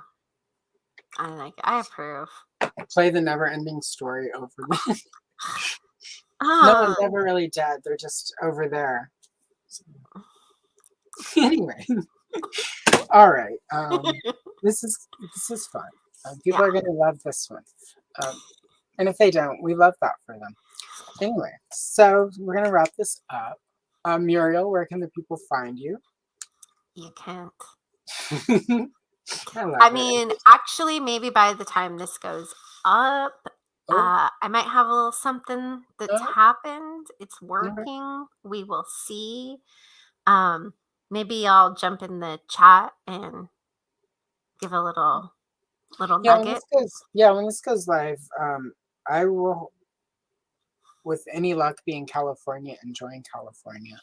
I like it. I approve. Play the never-ending story over there. No Oh, one's ever really dead. They're just over there. Anyway, all right. This is fun. People are going to love this one. And if they don't, we love that for them. Anyway, so we're going to wrap this up. Muriel, where can the people find you? you can't. I love I it. mean, actually, maybe by the time this goes up, Oh. I might have a little something that's Oh. happened. It's working. We will see. Maybe I'll jump in the chat and give a little nugget. When this goes live, I will, with any luck, be in California, enjoying California.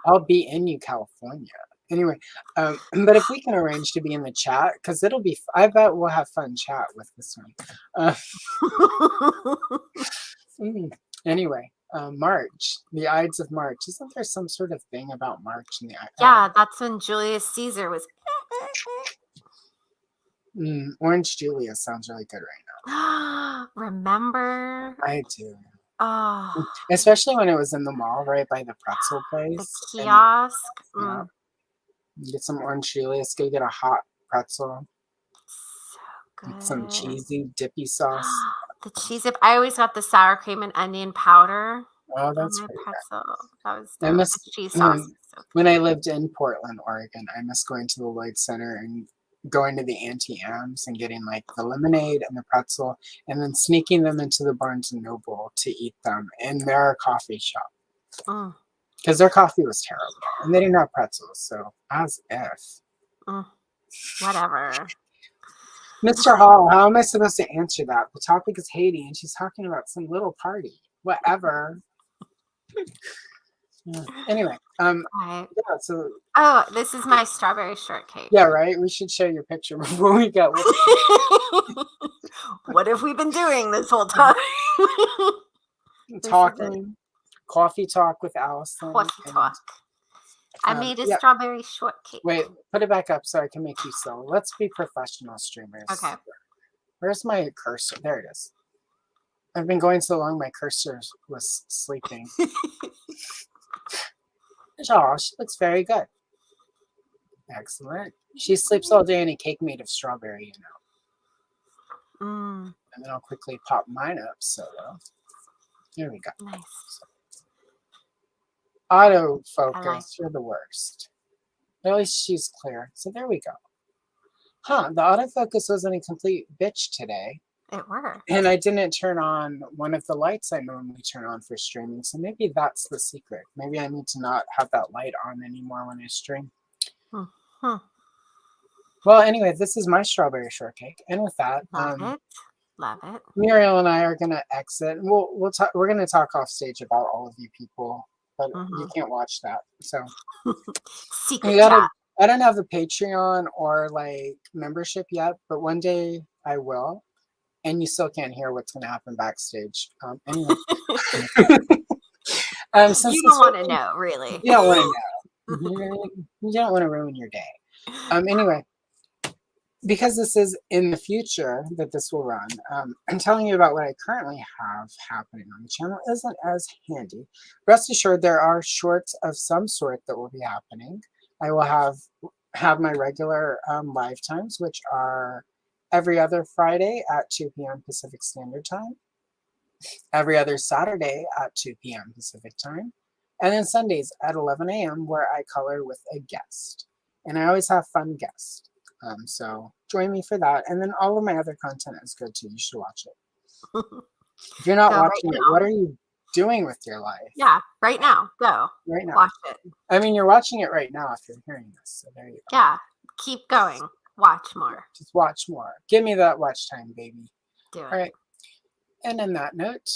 I'll be in California. Anyway, but if we can arrange to be in the chat, because it'll be, I bet we'll have fun chat with this one. Anyway, March, the Ides of March. Isn't there some sort of thing about March in the Yeah, that's when Julius Caesar was. Orange Julius sounds really good right now. Remember? I do. Oh, Especially when it was in the mall right by the pretzel the place. kiosk. Yeah. Get some Orange Julius, go get a hot pretzel. So good. Some cheesy dippy sauce. The cheese dip. I always got the sour cream and onion powder. Oh, that's on my pretty pretzel. That was I dope. miss The cheese sauce. is so good. when I lived in Portland, Oregon, I miss going to the Lloyd Center and going to the Auntie Anne's and getting like the lemonade and the pretzel, and then sneaking them into the Barnes and Noble to eat them in their coffee shop. Because their coffee was terrible and they didn't have pretzels, so as if. Whatever. Mr. Hall, how am I supposed to answer that? The topic is Haiti and she's talking about some little party. Whatever. Anyway, Right. yeah, so. Oh, this is my strawberry shortcake. Yeah, right? We should show your picture before we go. What have we been doing this whole time? Talking. Coffee talk with Allison. Coffee talk. I made a yeah. strawberry shortcake. Wait, put it back up so I can make you slow. Let's be professional streamers. Okay. Where's my cursor? There it is. I've been going so long, my cursor was sleeping. Oh, she looks very good. Excellent. She sleeps all day in a cake made of strawberry, you know. And then I'll quickly pop mine up solo. Here we go. Nice. Autofocus, you're the worst. At least she's clear. So there we go. Huh, the autofocus wasn't a complete bitch today. It worked. And I didn't turn on one of the lights I normally turn on for streaming. So maybe that's the secret. Maybe I need to not have that light on anymore when I stream. Well, anyway, this is my strawberry shortcake. And with that, Love it. Muriel and I are gonna exit. We'll talk. We're gonna talk off stage about all of you people, but you can't watch that. So secret chat. I don't have a Patreon or like membership yet, but one day I will. And you still can't hear what's going to happen backstage. Anyway. Since you don't want to know, really. You don't want to know. You don't want to ruin your day. Anyway, because this is in the future that this will run, I'm telling you about what I currently have happening on the channel isn't as handy. Rest assured, there are shorts of some sort that will be happening. I will have my regular live times, which are every other Friday at 2 p.m. Pacific Standard Time, every other Saturday at 2 p.m. Pacific Time, and then Sundays at 11 a.m. where I color with a guest. And I always have fun guests. So join me for that. And then all of my other content is good too. You should watch it. If you're not Go right watching it, now. what are you doing with your life? Yeah, right now. Go. Right now. Watch it. I mean, you're watching it right now if you're hearing this. So there you go. Yeah. Keep going. Watch more. Just watch more. Give me that watch time, baby. Do it. All right. And on that note,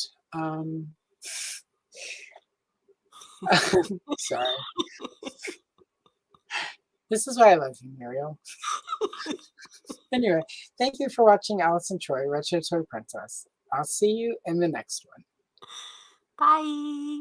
sorry. This is why I love you, Muriel. Anyway, thank you for watching Alice and Troy, Retro Toy Princess. I'll see you in the next one. Bye.